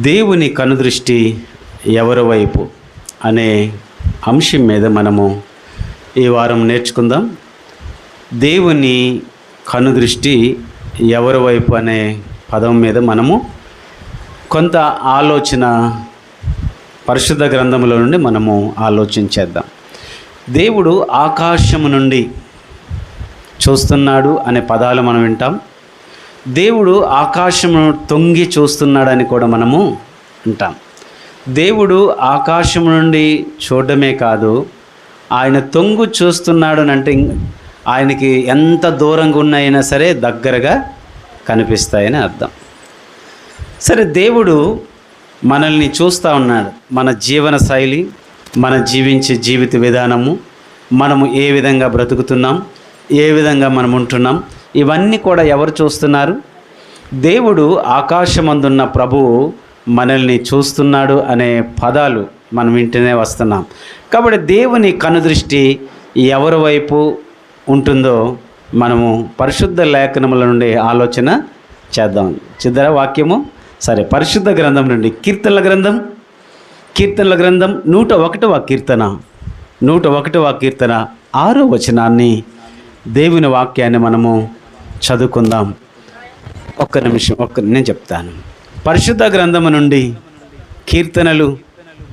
దేవుని కనుదృష్టి ఎవరి వైపు అనే అంశం మీద మనము ఈ వారం నేర్చుకుందాం. దేవుని కనుదృష్టి ఎవరి వైపు అనే పదం మీద మనము కొంత ఆలోచన పరిశుద్ధ గ్రంథముల నుండి మనము ఆలోచించేద్దాం. దేవుడు ఆకాశము నుండి చూస్తున్నాడు అనే పదాలు మనం వింటాం. దేవుడు ఆకాశమును తొంగి చూస్తున్నాడని కూడా మనము వింటాం. దేవుడు ఆకాశం నుండి చూడడమే కాదు, ఆయన తొంగు చూస్తున్నాడు అని అంటే ఆయనకి ఎంత దూరంగా ఉన్నాయినా సరే దగ్గరగా కనిపిస్తాయని అర్థం. సరే, దేవుడు మనల్ని చూస్తూ ఉన్నాడు. మన జీవన శైలి, మన జీవించే జీవిత విధానము, మనము ఏ విధంగా బ్రతుకుతున్నాం, ఏ విధంగా మనం ఉంటున్నాం, ఇవన్నీ కూడా ఎవరు చూస్తున్నారు? దేవుడు ఆకాశమందున్న ప్రభువు మనల్ని చూస్తున్నాడు అనే పదాలు మనం వింటూనే వస్తున్నాం. కాబట్టి దేవుని కనుదృష్టి ఎవరి వైపు ఉంటుందో మనము పరిశుద్ధ లేఖనముల నుండి ఆలోచన చేద్దాం. చిద్దర వాక్యము సరే, పరిశుద్ధ గ్రంథం నుండి కీర్తనల గ్రంథం 101వ కీర్తన 6వ వచనాన్ని, దేవుని వాక్యాన్ని మనము చదువుకుందాం. ఒక్క నిమిషం, నేను చెప్తాను. పరిశుద్ధ గ్రంథము నుండి కీర్తనలు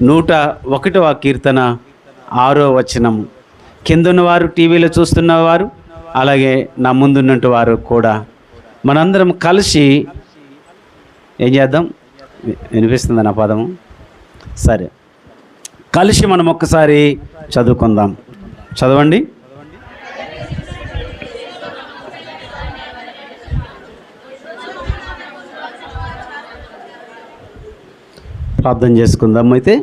101వ కీర్తన 6వ వచనం. కిందున్నవారు, టీవీలో చూస్తున్నవారు, అలాగే నా ముందున్నట్టు వారు కూడా మనందరం కలిసి ఏం చేద్దాం? వినిపిస్తుంది నా పదము? సరే, కలిసి మనం ఒక్కసారి చదువుకుందాం. చదవండి. ప్రార్థన చేసుకుందాం. అయితే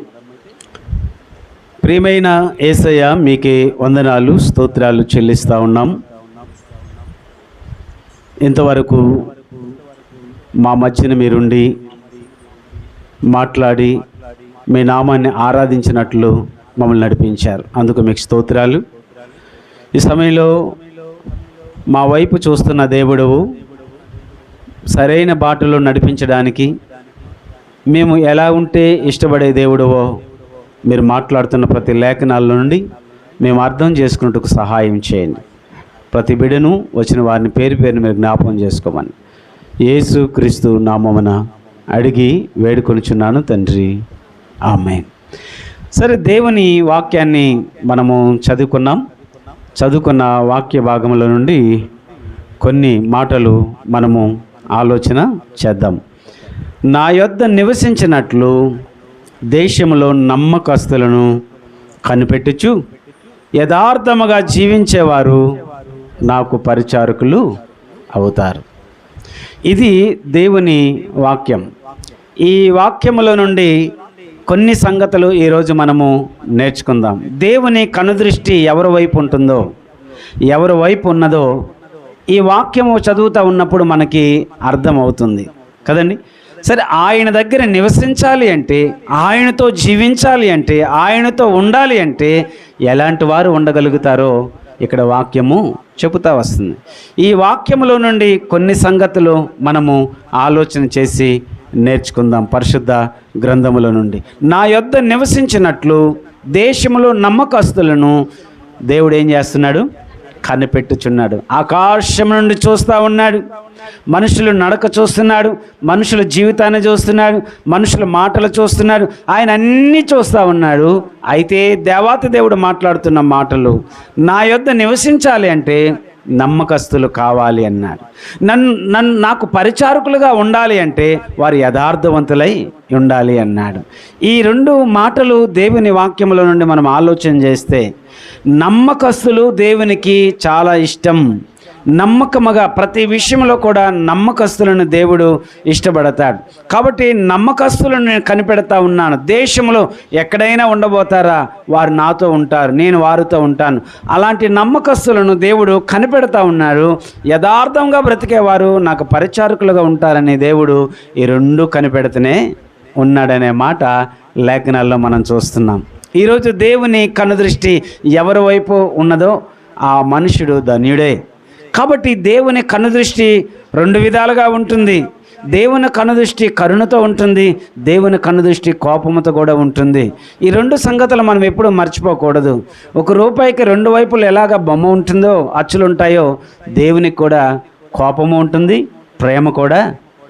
ప్రియమైన యేసయ్య, మీకే వందనాలు, స్తోత్రాలు చెల్లిస్తూ ఉన్నాం. ఇంతవరకు మా మధ్యన మీరుండి మాట్లాడి మీ నామాన్ని ఆరాధించినట్లు మమ్మల్ని నడిపించారు. అందుకు మీకు స్తోత్రాలు. ఈ సమయంలో మా వైపు చూస్తున్న దేవుడవు, సరైన బాటలో నడిపించడానికి మేము ఎలా ఉంటే ఇష్టపడే దేవుడవో మీరు మాట్లాడుతున్న ప్రతి లేఖనాల నుండి మేము అర్థం చేసుకున్నట్టుకు సహాయం చేయండి. ప్రతి బిడ్డను వచ్చిన వారిని పేరు పేరుని మీరు జ్ఞాపకం చేసుకోమని యేసు క్రీస్తు నామమున అడిగి వేడుకొనుచున్నాను తండ్రి, ఆమేన్. సరే, దేవుని వాక్యాన్ని మనము చదువుకున్న వాక్య భాగముల నుండి కొన్ని మాటలు మనము ఆలోచన చేద్దాం. నా యొద్ద నివసించినట్లు దేశంలో నమ్మకస్తులను కనిపెట్టుచు యథార్థముగా జీవించేవారు నాకు పరిచారకులు అవుతారు. ఇది దేవుని వాక్యం. ఈ వాక్యముల నుండి కొన్ని సంగతులు ఈరోజు మనము నేర్చుకుందాం. దేవుని కనుదృష్టి ఎవరి వైపు ఉంటుందో, ఎవరి వైపు ఉన్నదో ఈ వాక్యము చదువుతూ ఉన్నప్పుడు మనకి అర్థమవుతుంది కదండి. సరే, ఆయన దగ్గర నివసించాలి అంటే, ఆయనతో జీవించాలి అంటే, ఆయనతో ఉండాలి అంటే ఎలాంటి వారు ఉండగలుగుతారో ఇక్కడ వాక్యము చెబుతూ వస్తుంది. ఈ వాక్యములో నుండి కొన్ని సంగతులు మనము ఆలోచన చేసి నేర్చుకుందాం. పరిశుద్ధ గ్రంథముల నుండి నా యొద్ద నివసించినట్లు దేశములో నమ్మకస్తులను దేవుడు ఏం చేస్తున్నాడు? కనిపెట్టుచున్నాడు. ఆకాశం నుండి చూస్తూ ఉన్నాడు. మనుషులు నడక చూస్తున్నాడు, మనుషుల జీవితాన్ని చూస్తున్నాడు, మనుషుల మాటలు చూస్తున్నాడు. ఆయన అన్నీ చూస్తూ ఉన్నాడు. అయితే దేవాతి దేవుడు మాట్లాడుతున్న మాటలు, నా యొద్ద నివసించాలి అంటే నమ్మకస్తులు కావాలి అన్నాడు. నాకు పరిచారకులుగా ఉండాలి అంటే వారు యథార్థవంతులై ఉండాలి అన్నాడు. ఈ రెండు మాటలు దేవుని వాక్యముల నుండి మనం ఆలోచన చేస్తే, నమ్మకస్తులు దేవునికి చాలా ఇష్టం. నమ్మకముగా ప్రతి విషయంలో కూడా నమ్మకస్తులను దేవుడు ఇష్టపడతాడు. కాబట్టి నమ్మకస్తులను నేను కనిపెడతా ఉన్నాను. దేశంలో ఎక్కడైనా ఉండబోతారా, వారు నాతో ఉంటారు, నేను వారితో ఉంటాను. అలాంటి నమ్మకస్తులను దేవుడు కనిపెడతా ఉన్నాడు. యథార్థంగా బ్రతికేవారు నాకు పరిచారకులుగా ఉంటారని దేవుడు ఈ రెండు కనిపెడుతూనే ఉన్నాడనే మాట లేఖనాల్లో మనం చూస్తున్నాం. ఈరోజు దేవుని కనుదృష్టి ఎవరి వైపు ఉన్నదో ఆ మనుషుడు ధన్యుడే. కాబట్టి దేవుని కనుదృష్టి రెండు విధాలుగా ఉంటుంది. దేవుని కనుదృష్టి కరుణతో ఉంటుంది, దేవుని కనుదృష్టి కోపముతో కూడా ఉంటుంది. ఈ రెండు సంగతులు మనం ఎప్పుడూ మర్చిపోకూడదు. ఒక రూపాయికి రెండు వైపులు ఎలాగ బొమ్మ ఉంటుందో, అచ్చులు ఉంటాయో, దేవునికి కూడా కోపము ఉంటుంది, ప్రేమ కూడా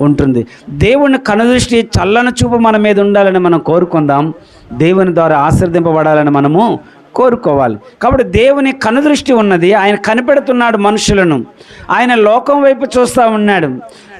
ఉంటుంది. దేవుని కనుదృష్టి చల్లని చూపు మన మీద ఉండాలని మనం కోరుకుందాం. దేవుని ద్వారా ఆశీర్వదింపబడాలని మనము కోరుకోవాలి. కాబట్టి దేవుని కనుదృష్టి ఉన్నది. ఆయన కనిపెడుతున్నాడు మనుషులను. ఆయన లోకం వైపు చూస్తూ ఉన్నాడు.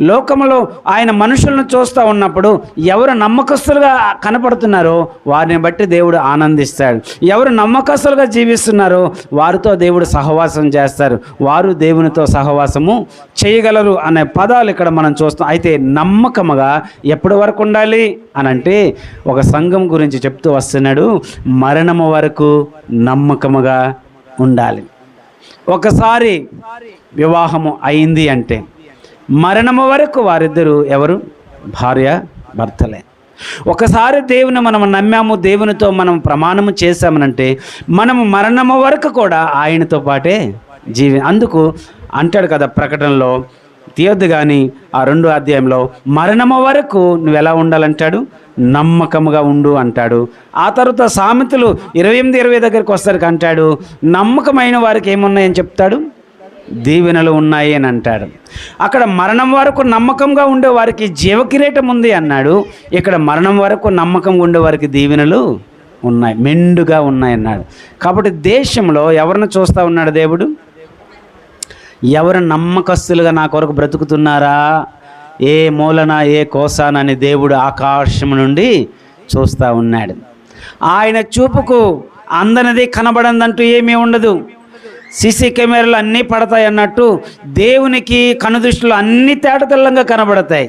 లోకంలో ఆయన మనుషులను చూస్తూ ఉన్నప్పుడు ఎవరు నమ్మకస్తులుగా కనపడుతున్నారో వారిని బట్టి దేవుడు ఆనందిస్తాడు. ఎవరు నమ్మకస్తులుగా జీవిస్తున్నారో వారితో దేవుడు సహవాసం చేస్తారు. వారు దేవునితో సహవాసము చేయగలరు అనే పదాలు ఇక్కడ మనం చూస్తాం. అయితే నమ్మకముగా ఎప్పటి వరకు ఉండాలి అని అంటే ఒక సంఘం గురించి చెప్తూ వస్తున్నాడు. మరణము వరకు నమ్మకముగా ఉండాలి. ఒకసారి వివాహము అయింది అంటే మరణము వరకు వారిద్దరూ ఎవరు? భార్య భర్తలే. ఒకసారి దేవుని మనం నమ్మాము, దేవునితో మనం ప్రమాణము చేశామనంటే మనము మరణము వరకు కూడా ఆయనతో పాటే అందుకు అంటాడు కదా ప్రకటనలో, తీయొద్దు కానీ ఆ 2వ అధ్యాయంలో మరణము వరకు నువ్వు ఎలా ఉండాలంటాడు? నమ్మకముగా ఉండు అంటాడు. ఆ తర్వాత సామెతలు 28-20 దగ్గరికి వస్తారు అంటాడు, నమ్మకమైన వారికి ఏమున్నాయని చెప్తాడు? దీవెనలు ఉన్నాయి అని అంటాడు. అక్కడ మరణం వరకు నమ్మకంగా ఉండే వారికి జీవకిరీటం ఉంది అన్నాడు. ఇక్కడ మరణం వరకు నమ్మకంగా ఉండే వారికి దీవెనలు ఉన్నాయి, మెండుగా ఉన్నాయి అన్నాడు. కాబట్టి దేశంలో ఎవరిని చూస్తూ ఉన్నాడు దేవుడు? ఎవరు నమ్మకస్తులుగా నా కొరకు బ్రతుకుతున్నారా, ఏ మూలన ఏ కోసాన అని దేవుడు ఆకాశం నుండి చూస్తూ ఉన్నాడు. ఆయన చూపుకు అందనిది కనబడందంటూ ఏమీ ఉండదు. సీసీ కెమెరాలు అన్నీ పడతాయి అన్నట్టు దేవునికి కనుదృష్టిలో అన్ని తేటతెల్లంగా కనబడతాయి.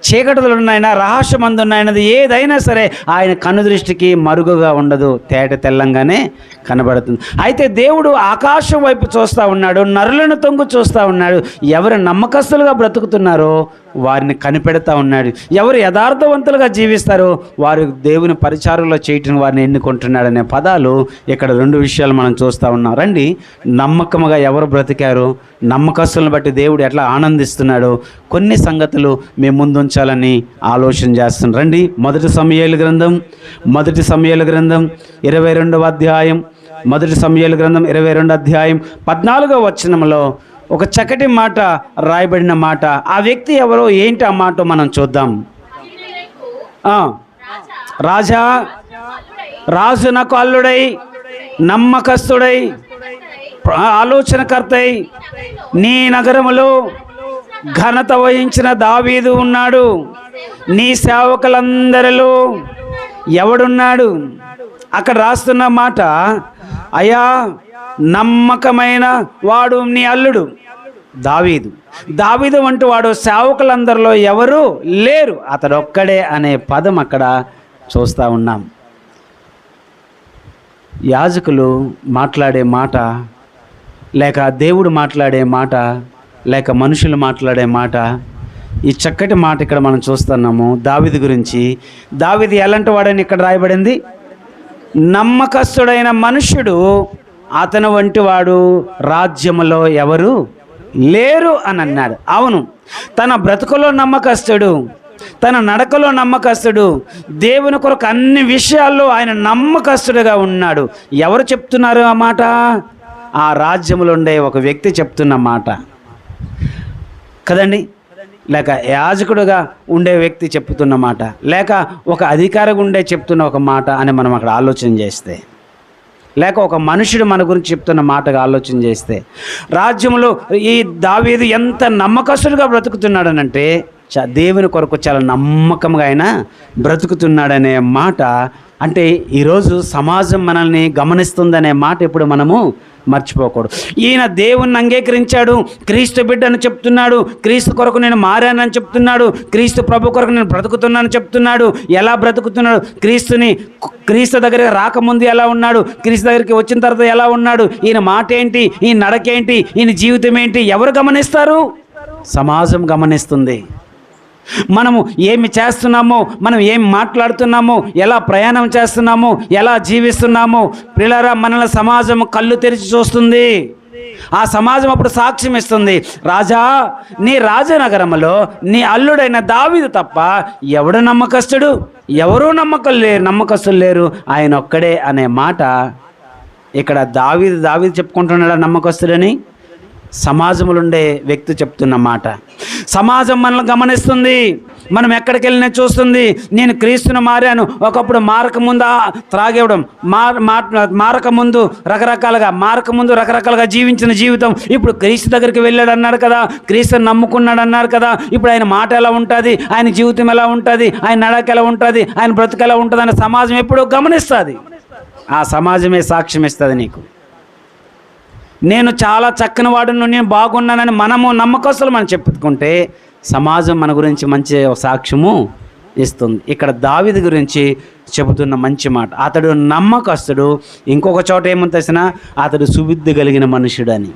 చీకటిలో ఉన్నాయన, రహస్యమందు ఉన్నాయన్నది ఏదైనా సరే ఆయన కనుదృష్టికి మరుగుగా ఉండదు, తేట తెల్లంగానే కనబడుతుంది. అయితే దేవుడు ఆకాశం వైపు చూస్తూ ఉన్నాడు, నరులను తొంగు చూస్తూ ఉన్నాడు. ఎవరు నమ్మకస్తులుగా బ్రతుకుతున్నారో వారిని కనిపెడతా ఉన్నాడు. ఎవరు యథార్థవంతులుగా జీవిస్తారో వారు దేవుని పరిచారంలో చేయటం వారిని ఎన్నుకుంటున్నాడు అనే పదాలు ఇక్కడ 2 విషయాలు మనం చూస్తూ ఉన్నాం. రండి, నమ్మకముగా ఎవరు బ్రతికారో, నమ్మకస్తులను బట్టి దేవుడు ఎట్లా ఆనందిస్తున్నాడో కొన్ని సంగతులు మేము ముందు ఉంచాలని ఆలోచన చేస్తున్నాం. రండి, మొదటి సమూయేలు గ్రంథం 22వ అధ్యాయం, మొదటి సమూయేలు గ్రంథం 22వ అధ్యాయం 14వ వచనంలో ఒక చక్కటి మాట రాయబడిన మాట. ఆ వ్యక్తి ఎవరో ఏంటి ఆ మాట మనం చూద్దాం. రాజునకు అల్లుడై, నమ్మకస్తుడై, ఆలోచనకర్తై నీ నగరములో ఘనత వహించిన దావీదు ఉన్నాడు. నీ సేవకులందరిలో ఎవడున్నాడు? అక్కడ రాస్తున్న మాట, అయ్యా నమ్మకమైన వాడు నీ అల్లుడు దావీదు వంటి వాడు సేవకులందరిలో ఎవరు లేరు, అతడు ఒక్కడే అనే పదం అక్కడ చూస్తూ ఉన్నాం. యాజకులు మాట్లాడే మాట, లేక దేవుడు మాట్లాడే మాట, లేక మనుషులు మాట్లాడే మాట, ఈ చక్కటి మాట ఇక్కడ మనం చూస్తున్నాము దావీదు గురించి. దావీదు ఎలాంటి వాడని ఇక్కడ రాయబడింది? నమ్మకస్తుడైన మనుష్యుడు, అతను వంటి వాడు రాజ్యములో ఎవరు లేరు అని అన్నాడు. అవును, తన బ్రతుకులో నమ్మకస్తుడు, తన నడకలో నమ్మకస్తుడు, దేవుని కొరకు అన్ని విషయాల్లో ఆయన నమ్మకస్తుడుగా ఉన్నాడు. ఎవరు చెప్తున్నారు ఆ మాట? ఆ రాజ్యములో ఉండే ఒక వ్యక్తి చెప్తున్న మాట కదండి. లేక యాజకుడుగా ఉండే వ్యక్తి చెప్తున్న మాట, లేక ఒక అధికారిగా ఉండే చెప్తున్న ఒక మాట అని మనం అక్కడ ఆలోచన చేస్తే, లేక ఒక మనుషుడు మన గురించి చెప్తున్న మాటగా ఆలోచన చేస్తే, రాజ్యంలో ఈ దావీదు ఎంత నమ్మకస్తుడుగా బ్రతుకుతున్నాడనంటే దేవుని కొరకు చాలా నమ్మకంగా ఆయన బ్రతుకుతున్నాడనే మాట. అంటే ఈరోజు సమాజం మనల్ని గమనిస్తుందనే మాట ఇప్పుడు మనము మర్చిపోకూడదు. ఈయన దేవుణ్ణి అంగీకరించాడు, క్రీస్తు బిడ్డను చెప్తున్నాడు, క్రీస్తు కొరకు నేను మారానని చెప్తున్నాడు, క్రీస్తు ప్రభు కొరకు నేను బ్రతుకుతున్నానని చెప్తున్నాడు. ఎలా బ్రతుకుతున్నాడు? క్రీస్తు దగ్గరికి రాకముందు ఎలా ఉన్నాడు, క్రీస్తు దగ్గరికి వచ్చిన తర్వాత ఎలా ఉన్నాడు, ఈయన మాట ఏంటి, ఈయన నడకేంటి, ఈయన జీవితం ఏంటి, ఎవరు గమనిస్తారు? సమాజం గమనిస్తుంది. మనము ఏమి చేస్తున్నామో, మనం ఏం మాట్లాడుతున్నామో, ఎలా ప్రయాణం చేస్తున్నామో, ఎలా జీవిస్తున్నామో, పిల్లరా మనల్ని సమాజం కళ్ళు తెరిచి చూస్తుంది. ఆ సమాజం అప్పుడు సాక్ష్యం ఇస్తుంది, రాజా, నీ రాజనగరంలో నీ అల్లుడైన దావీదు తప్ప ఎవడు నమ్మకస్తుడు, ఎవరూ నమ్మకస్తులు లేరు, ఆయన ఒక్కడే అనే మాట ఇక్కడ దావీదు చెప్పుకుంటున్నాడా నమ్మకస్తుడని? సమాజంలో ఉండే వ్యక్తి చెప్తున్న మాట. సమాజం మనల్ని గమనిస్తుంది, మనం ఎక్కడికి వెళ్ళినా చూస్తుంది. నేను క్రీస్తును మారాను, ఒకప్పుడు మారక ముందు త్రాగేవడం, మారక ముందు రకరకాలుగా జీవించిన జీవితం ఇప్పుడు క్రీస్తు దగ్గరికి వెళ్ళాడు అన్నాడు కదా, క్రీస్తుని నమ్ముకున్నాడు అన్నాడు కదా, ఇప్పుడు ఆయన మాట ఎలా ఉంటుంది, ఆయన జీవితం ఎలా ఉంటుంది, ఆయన నడక ఎలా ఉంటుంది, ఆయన బ్రతుకు ఎలా ఉంటుంది అని సమాజం ఎప్పుడూ గమనిస్తుంది. ఆ సమాజమే సాక్ష్యం ఇస్తుంది నీకు. నేను చాలా చక్కని వాడును, నేను బాగున్నానని మనము నమ్మకస్తులు మనం చెప్పుకుంటే సమాజం మన గురించి మంచి సాక్ష్యము ఇస్తుంది. ఇక్కడ దావీదు గురించి చెబుతున్న మంచి మాట, అతడు నమ్మకస్తుడు. ఇంకొక చోట ఏమని తెలిసినా అతడు సుబుద్ధి కలిగిన మనుషుడని.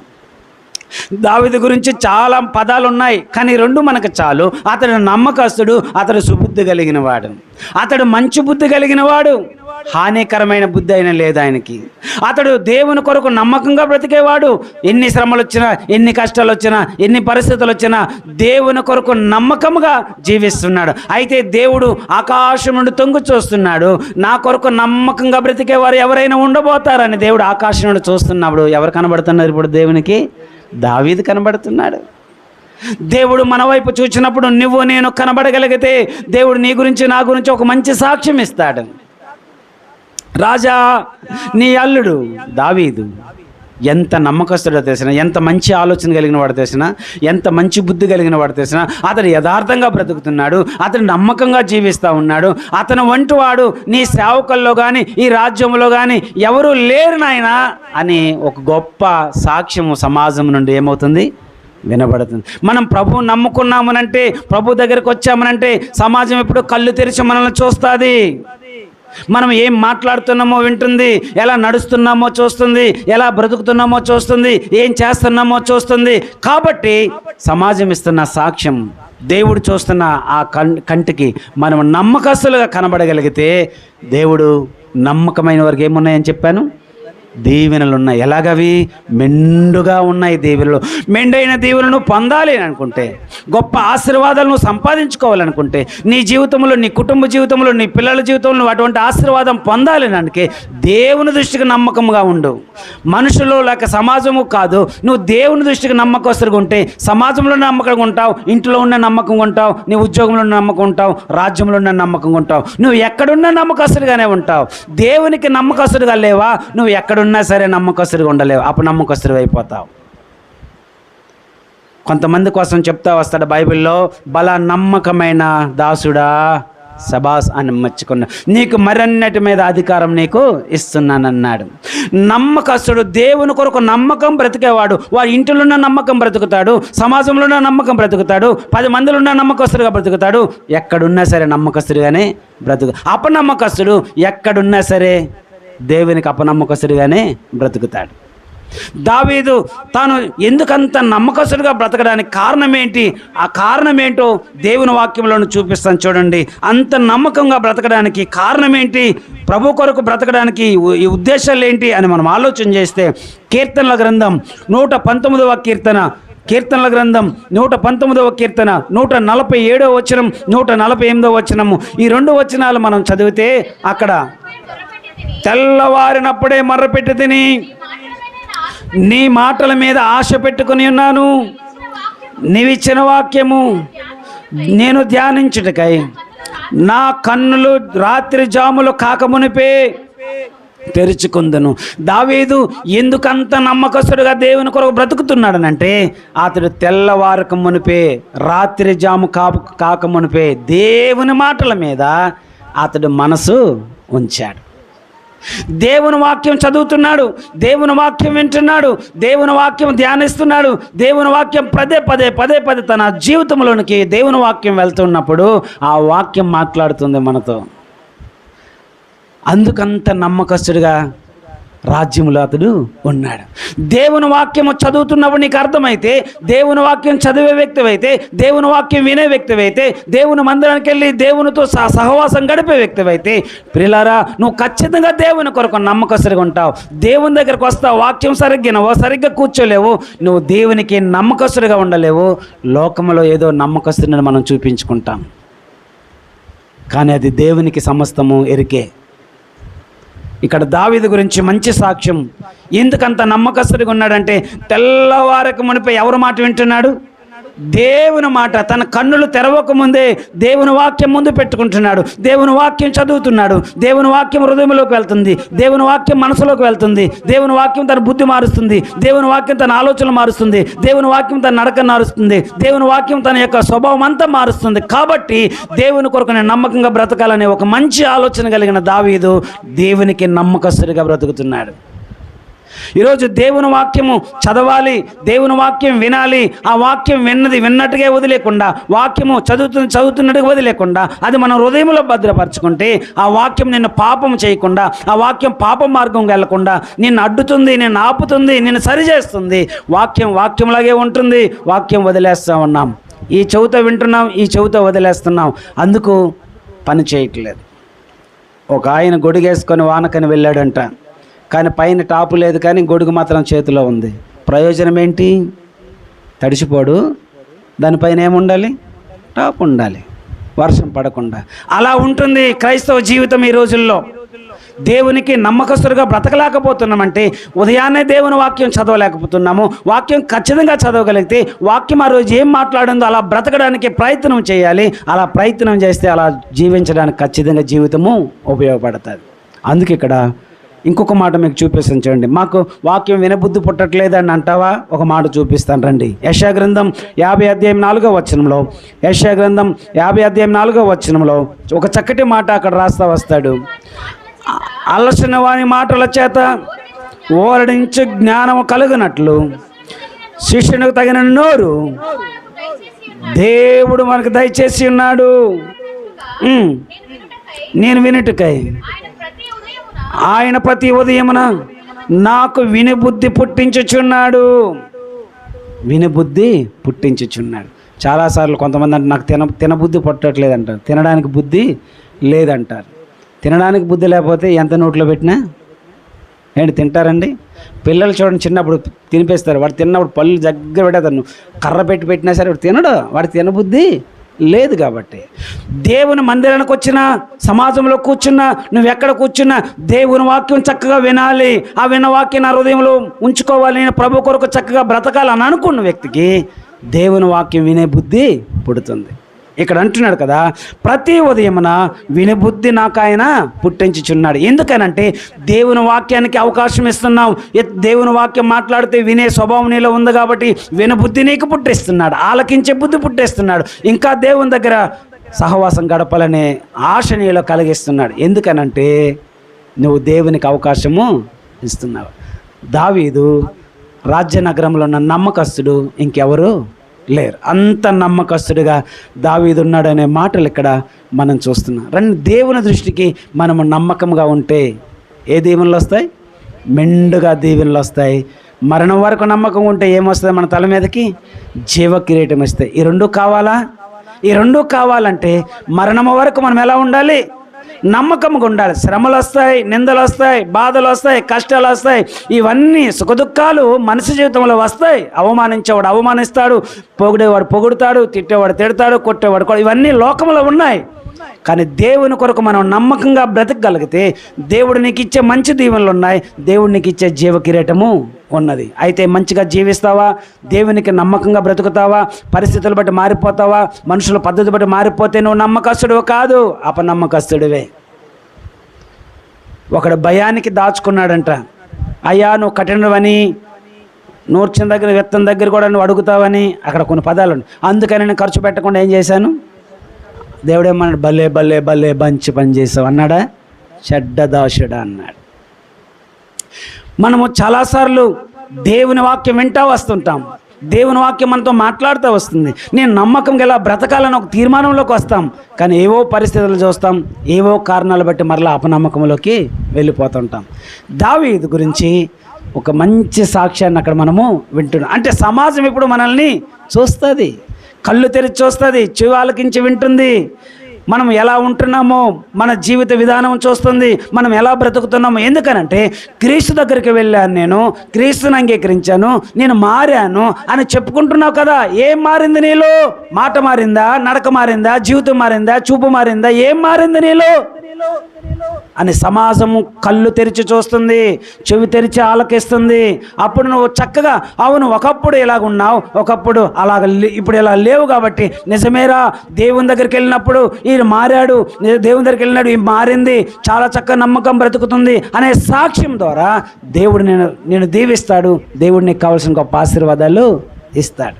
దావీదు గురించి చాలా పదాలు ఉన్నాయి, కానీ రెండు మనకు చాలు. అతడు నమ్మకస్తుడు, అతడు సుబుద్ధి కలిగిన వాడు, అతడు మంచి బుద్ధి కలిగిన వాడు, హానికరమైన బుద్ధి అయినా లేదు ఆయనకి. అతడు దేవుని కొరకు నమ్మకంగా బ్రతికేవాడు. ఎన్ని శ్రమలు వచ్చినా, ఎన్ని కష్టాలు వచ్చినా, ఎన్ని పరిస్థితులు వచ్చినా దేవుని కొరకు నమ్మకంగా జీవిస్తున్నాడు. అయితే దేవుడు ఆకాశం నుండి తొంగి చూస్తున్నాడు, నా కొరకు నమ్మకంగా బ్రతికేవారు ఎవరైనా ఉండబోతారని దేవుడు ఆకాశం నుండి చూస్తున్నప్పుడు ఎవరు కనబడుతున్నారు ఇప్పుడు దేవునికి? దావీదు కనబడుతున్నాడు. దేవుడు మన వైపు చూసినప్పుడు నువ్వు నేను కనబడగలిగితే దేవుడు నీ గురించి నా గురించి ఒక మంచి సాక్ష్యం ఇస్తాడు. రాజా, నీ అల్లుడు దావీదు ఎంత నమ్మకస్తుడో తెలిసినా, ఎంత మంచి ఆలోచన కలిగిన వాడు తెలిసినా, ఎంత మంచి బుద్ధి కలిగిన వాడు తెలిసినా, అతడు యథార్థంగా బ్రతుకుతున్నాడు, అతడు నమ్మకంగా జీవిస్తూ ఉన్నాడు. అతను వంటి వాడు నీ సేవకుల్లో కానీ ఈ రాజ్యంలో కానీ ఎవరు లేరు నాయనా అని ఒక గొప్ప సాక్ష్యము సమాజం నుండి ఏమవుతుంది? వినబడుతుంది. మనం ప్రభువు నమ్ముకున్నామనంటే, ప్రభు దగ్గరికి వచ్చామనంటే సమాజం ఎప్పుడు కళ్ళు తెరిచి మనల్ని చూస్తుంది. మనం ఏం మాట్లాడుతున్నామో వింటుంది, ఎలా నడుస్తున్నామో చూస్తుంది, ఎలా బ్రతుకుతున్నామో చూస్తుంది, ఏం చేస్తున్నామో చూస్తుంది. కాబట్టి సమాజం ఇస్తున్న సాక్ష్యం, దేవుడు చూస్తున్న ఆ కంటికి మనం నమ్మకస్తులుగా కనబడగలిగితే దేవుడు నమ్మకమైన వారికి ఏమున్నాయని చెప్పాను? దీవెనలు ఉన్నాయి. ఎలాగవి? మెండుగా ఉన్నాయి దీవెనలు. మెండైన దీవెనలను పొందాలి అనుకుంటే, గొప్ప ఆశీర్వాదాలను సంపాదించుకోవాలనుకుంటే, నీ జీవితంలో, నీ కుటుంబ జీవితంలో, నీ పిల్లల జీవితంలో అటువంటి ఆశీర్వాదం పొందాలి అంటే దేవుని దృష్టికి నమ్మకంగా ఉండు. మనుషులు లేక సమాజము కాదు, నువ్వు దేవుని దృష్టికి నమ్మకస్తుగా ఉంటే సమాజంలో నమ్మకంగా ఉంటావు, ఇంట్లో ఉన్న నమ్మకంగా ఉంటావు, నీ ఉద్యోగంలో ఉన్న నమ్మకం ఉంటావు, రాజ్యంలో ఉన్న నమ్మకంగా ఉంటావు, నువ్వు ఎక్కడున్నా నమ్మకస్తుడిగానే ఉంటావు. దేవునికి నమ్మకస్తుడిగా లేవా, నువ్వు ఎక్కడున్నా సరే నమ్మకస్తుడిగా ఉండలేవు, అపనమ్మకస్తుడు అయిపోతావు. కొంతమంది కోసం చెప్తా వస్తాడు బైబిల్లో, బలా నమ్మకమైన దాసుడా సబాస్ అని మెచ్చుకున్నా, నీకు మరన్నటి మీద అధికారం నీకు ఇస్తున్నానన్నాడు. నమ్మకస్తుడు, దేవుని కొరకు నమ్మకం బ్రతికేవాడు, వాడి ఇంటిలో ఉన్న నమ్మకం బ్రతుకుతాడు, సమాజంలో ఉన్న నమ్మకం బ్రతుకుతాడు, 10 మందిలో ఉన్న నమ్మకస్తుడిగా బ్రతుకుతాడు. ఎక్కడున్నా సరే నమ్మకస్తుడిగానే బ్రతుకు. అపనమ్మకస్తుడు ఎక్కడున్నా సరే దేవునికి అపనమ్మకస్తుడిగానే బ్రతుకుతాడు. దావీదు తాను ఎందుకంత నమ్మకస్తుడిగా బ్రతకడానికి కారణం ఏంటి? ఆ కారణం ఏంటో దేవుని వాక్యంలో చూపిస్తాను చూడండి. అంత నమ్మకంగా బ్రతకడానికి కారణం ఏంటి, ప్రభు కొరకు బ్రతకడానికి ఈ ఉద్దేశాలు ఏంటి అని మనం ఆలోచన చేస్తే, కీర్తనల గ్రంథం 119వ కీర్తన, కీర్తనల గ్రంథం 119వ కీర్తన 147వ వచనం, 148వ వచనము, ఈ 2 వచనాలు మనం చదివితే అక్కడ, తెల్లవారినప్పుడే మర్రపెట్టి తిని నీ మాటల మీద ఆశ పెట్టుకుని ఉన్నాను, నీవిచ్చిన వాక్యము నేను ధ్యానించుటకై నా కన్నులు రాత్రి జాములు కాకమునిపే తెరుచుకుందును. దావీదు ఎందుకంత నమ్మకస్తుడుగా దేవుని కొరకు బ్రతుకుతున్నాడనంటే, అతడు తెల్లవారక మునిపే, రాత్రి జాము కాకమునిపే దేవుని మాటల మీద అతడు మనసు ఉంచాడు. దేవుని వాక్యం చదువుతున్నాడు, దేవుని వాక్యం వింటున్నాడు, దేవుని వాక్యం ధ్యానిస్తున్నాడు, దేవుని వాక్యం పదే పదే తన జీవితంలోనికి దేవుని వాక్యం వెళ్తున్నప్పుడు ఆ వాక్యం మాట్లాడుతుంది మనతో. అందుకంత నమ్మకస్తుడిగా రాజ్యంలో అతడు ఉన్నాడు. దేవుని వాక్యము చదువుతున్నప్పుడు నీకు అర్థమైతే, దేవుని వాక్యం చదివే వ్యక్తివైతే, దేవుని వాక్యం వినే వ్యక్తివైతే, దేవుని మందిరానికి వెళ్ళి దేవునితో సహవాసం గడిపే వ్యక్తివైతే, ప్రియులారా, నువ్వు ఖచ్చితంగా దేవుని కొరకు నమ్మకస్తుడిగా ఉంటావు. దేవుని దగ్గరకు వస్తావు, వాక్యం సరిగ్గా కూర్చోలేవు, నువ్వు దేవునికి నమ్మకస్తుడిగా ఉండలేవు. లోకంలో ఏదో నమ్మకస్తుడిని మనం చూపించుకుంటాం, కానీ అది దేవునికి సమస్తము ఎరికే. ఇక్కడ దావీదు గురించి మంచి సాక్ష్యం. ఎందుకంత నమ్మకస్తుడిగా ఉన్నాడంటే, తెల్లవారకు మునిపై ఎవరి మాట వింటున్నాడు? దేవుని మాట. తన కన్నులు తెరవక ముందే దేవుని వాక్యం ముందు పెట్టుకుంటున్నాడు, దేవుని వాక్యం చదువుతున్నాడు, దేవుని వాక్యం హృదయంలోకి వెళ్తుంది, దేవుని వాక్యం మనసులోకి వెళ్తుంది, దేవుని వాక్యం తన బుద్ధి మారుస్తుంది, దేవుని వాక్యం తన ఆలోచనలు మారుస్తుంది, దేవుని వాక్యం తన నడక మారుస్తుంది, దేవుని వాక్యం తన యొక్క స్వభావం అంతా మారుస్తుంది. కాబట్టి దేవుని కొరకు నేను నమ్మకంగా బ్రతకాలనే ఒక మంచి ఆలోచన కలిగిన దావీదు దేవునికి నమ్మకస్తుడిగా బ్రతుకుతున్నాడు. ఈరోజు దేవుని వాక్యము చదవాలి, దేవుని వాక్యం వినాలి. ఆ వాక్యం విన్నట్టుగా వదిలేకుండా, వాక్యము చదువుతున్నట్టుగా వదిలేకుండా, అది మనం హృదయంలో భద్రపరచుకుంటే, ఆ వాక్యం నిన్ను పాపం చేయకుండా, ఆ వాక్యం పాప మార్గం వెళ్లకుండా నిన్ను అడ్డుతుంది, నిన్ను ఆపుతుంది, నిన్ను సరిచేస్తుంది. వాక్యంలాగే ఉంటుంది. వాక్యం వదిలేస్తూ ఉన్నాం, ఈ చెవితో వింటున్నాం, ఈ చెవితో వదిలేస్తున్నాం, అందుకు పని చేయట్లేదు. ఒక ఆయన గొడుగేసుకొని వానకని వెళ్ళాడంట, కానీ పైన టాపు లేదు, కానీ గొడుగు మాత్రం చేతిలో ఉంది. ప్రయోజనం ఏంటి? తడిసిపోడు. దానిపైన ఏముండాలి? టాప్ ఉండాలి, వర్షం పడకుండా. అలా ఉంటుంది క్రైస్తవ జీవితం ఈ రోజుల్లో. దేవునికి నమ్మకస్తులుగా బ్రతకలేకపోతున్నామంటే, ఉదయాన్నే దేవుని వాక్యం చదవలేకపోతున్నాము. వాక్యం ఖచ్చితంగా చదవగలిగితే, వాక్యం ఆ రోజు ఏం మాట్లాడిందో అలా బ్రతకడానికి ప్రయత్నం చేయాలి. అలా ప్రయత్నం చేస్తే అలా జీవించడానికి ఖచ్చితంగా జీవితము ఉపయోగపడుతుంది. అందుకే ఇక్కడ ఇంకొక మాట మీకు చూపిస్తాను చూడండి. మాకు వాక్యం వినబుద్ధి పుట్టట్లేదని అంటావా? ఒక మాట చూపిస్తాను రండి. యెషయా గ్రంథం 50:4 యెషయా గ్రంథం 50:4 ఒక చక్కటి మాట అక్కడ రాస్తా వస్తాడు. అలసిన వాని మాటల చేత ఓరడించు జ్ఞానము కలుగునట్లు శిష్యునికి తగిన నోరు దేవుడు మనకు దయచేసి ఉన్నాడు. నేను వినుటకై ఆయన ప్రతి ఉదయమున నాకు వినిబుద్ధి పుట్టించుచున్నాడు. చాలాసార్లు కొంతమంది అంటే నాకు తినబుద్ధి పుట్టట్లేదు అంటారు, తినడానికి బుద్ధి లేదంటారు. తినడానికి బుద్ధి లేకపోతే ఎంత నోట్లో పెట్టినా ఏంటి తింటారండి? పిల్లలు చూడండి, చిన్నప్పుడు తినిపేస్తారు, వాడు తిన్నప్పుడు పళ్ళు దగ్గర పెట్టేతాను, కర్ర పెట్టినా సరే వాడు తినడు, వాడు తినబుద్ధి లేదు. కాబట్టి దేవుని మందిరానికి వచ్చినా, సమాజంలో కూర్చున్నా, నువ్వు ఎక్కడ కూర్చున్నా దేవుని వాక్యం చక్కగా వినాలి. ఆ విన్న వాక్యం నా హృదయంలో ఉంచుకోవాలి, నేను ప్రభు కొరకు చక్కగా బ్రతకాలని అనుకున్న వ్యక్తికి దేవుని వాక్యం వినే బుద్ధి పుడుతుంది. ఇక్కడ అంటున్నాడు కదా, ప్రతి ఉదయమున వినే బుద్ధి నాకు ఆయన పుట్టించుచున్నాడు. ఎందుకనంటే దేవుని వాక్యానికి అవకాశం ఇస్తున్నావు. దేవుని వాక్యం మాట్లాడితే వినే స్వభావం నీలో ఉంది కాబట్టి వినే బుద్ధి నీకు పుట్టిస్తున్నాడు, ఆలకించే బుద్ధి పుట్టిస్తున్నాడు. ఇంకా దేవుని దగ్గర సహవాసం గడపాలనే ఆశ నీలో కలిగిస్తున్నాడు. ఎందుకనంటే నువ్వు దేవునికి అవకాశము ఇస్తున్నావు. దావీదు రాజ్యనగరంలో ఉన్న నమ్మకస్తుడు ఇంకెవరు లేరు. అంత నమ్మకస్తుడిగా దావీదు ఉన్నాడనే మాటలు ఇక్కడ మనం చూస్తున్నాం. రండి, దేవుని దృష్టికి మనము నమ్మకంగా ఉంటే ఏ దీవెనలు వస్తాయి? మెండుగా దీవెనలు వస్తాయి. మరణం వరకు నమ్మకం ఉంటే ఏమొస్తుంది? మన తల మీదకి జీవ కిరీటం వస్తాయి. ఈ రెండు కావాలా? ఈ రెండు కావాలంటే మరణం వరకు మనం ఎలా ఉండాలి? నమ్మకంగా ఉండాలి. శ్రమలు వస్తాయి, నిందలు వస్తాయి, బాధలు వస్తాయి, కష్టాలు వస్తాయి, ఇవన్నీ సుఖదుఖాలు మనిషి జీవితంలో వస్తాయి. అవమానించేవాడు అవమానిస్తాడు, పొగిడేవాడు పొగుడుతాడు, తిట్టేవాడు తిడతాడు, కొట్టేవాడు కూడా, ఇవన్నీ లోకంలో ఉన్నాయి. కానీ దేవుని కొరకు మనం నమ్మకంగా బ్రతకగలిగితే దేవుడు నీకు ఇచ్చే మంచి దీవెనలు ఉన్నాయి, దేవుడు నీకు ఇచ్చే జీవ కిరీటము ఉన్నది. అయితే మంచిగా జీవిస్తావా? దేవునికి నమ్మకంగా బ్రతుకుతావా? పరిస్థితులు బట్టి మారిపోతావా? మనుషుల పద్ధతి బట్టి మారిపోతే నువ్వు నమ్మకస్తుడివి కాదు, అపనమ్మకస్తుడివే. ఒకడు భయానికి దాచుకున్నాడంట. అయ్యా నువ్వు కఠినవని, నూర్చిన దగ్గర విత్తనం దగ్గర కూడా నువ్వు అడుగుతావని అక్కడ కొన్ని పదాలు ఉన్నాయి. అందుకని నేను ఖర్చు పెట్టకుండా ఏం చేశాను? దేవుడేమన్నాడు? భలే భలే భలే మంచి పని చేసావు అన్నాడా? చెడ్డ దాసుడా అన్నాడు. మనము చాలాసార్లు దేవుని వాక్యం వింటా వస్తుంటాం, దేవుని వాక్యం మనతో మాట్లాడుతూ వస్తుంది. నేను నమ్మకంగా ఎలా బ్రతకాలని ఒక తీర్మానంలోకి వస్తాం, కానీ ఏవో పరిస్థితులు చూస్తాం, ఏవో కారణాలు బట్టి మరలా అపనమ్మకంలోకి వెళ్ళిపోతుంటాం. దావీదు గురించి ఒక మంచి సాక్ష్యాన్ని అక్కడ మనము వింటున్నాం. అంటే సమాజం ఇప్పుడు మనల్ని చూస్తుంది, కళ్ళు తెరిచి చూస్తుంది, చెవి ఆలకించి వింటుంది. మనం ఎలా ఉంటున్నామో మన జీవిత విధానం చూస్తుంది, మనం ఎలా బ్రతుకుతున్నామో. ఎందుకనంటే క్రీస్తు దగ్గరికి వెళ్ళాను, నేను క్రీస్తుని అంగీకరించాను, నేను మారాను అని చెప్పుకుంటున్నావు కదా. ఏం మారింది నీలో? మాట మారిందా? నడక మారిందా? జీవితం మారిందా? చూపు మారిందా? ఏం మారింది నీలో అని సమాజము కళ్ళు తెరిచి చూస్తుంది, చెవి తెరిచి ఆలకిస్తుంది. అప్పుడు నువ్వు చక్కగా అవును ఒకప్పుడు ఇలాగున్నావు, ఒకప్పుడు ఇప్పుడు ఇలా లేవు కాబట్టి నిజమేరా, దేవుని దగ్గరికి వెళ్ళినప్పుడు ఈయన మారాడు, దేవుని దగ్గరికి వెళ్ళినాడు, ఈ మారింది, చాలా చక్కగా నమ్మకం బ్రతుకుతుంది అనే సాక్ష్యం ద్వారా దేవుడు నేను దీవిస్తాడు. దేవుడు నీకు కావాల్సిన గొప్ప ఆశీర్వాదాలు ఇస్తాడు.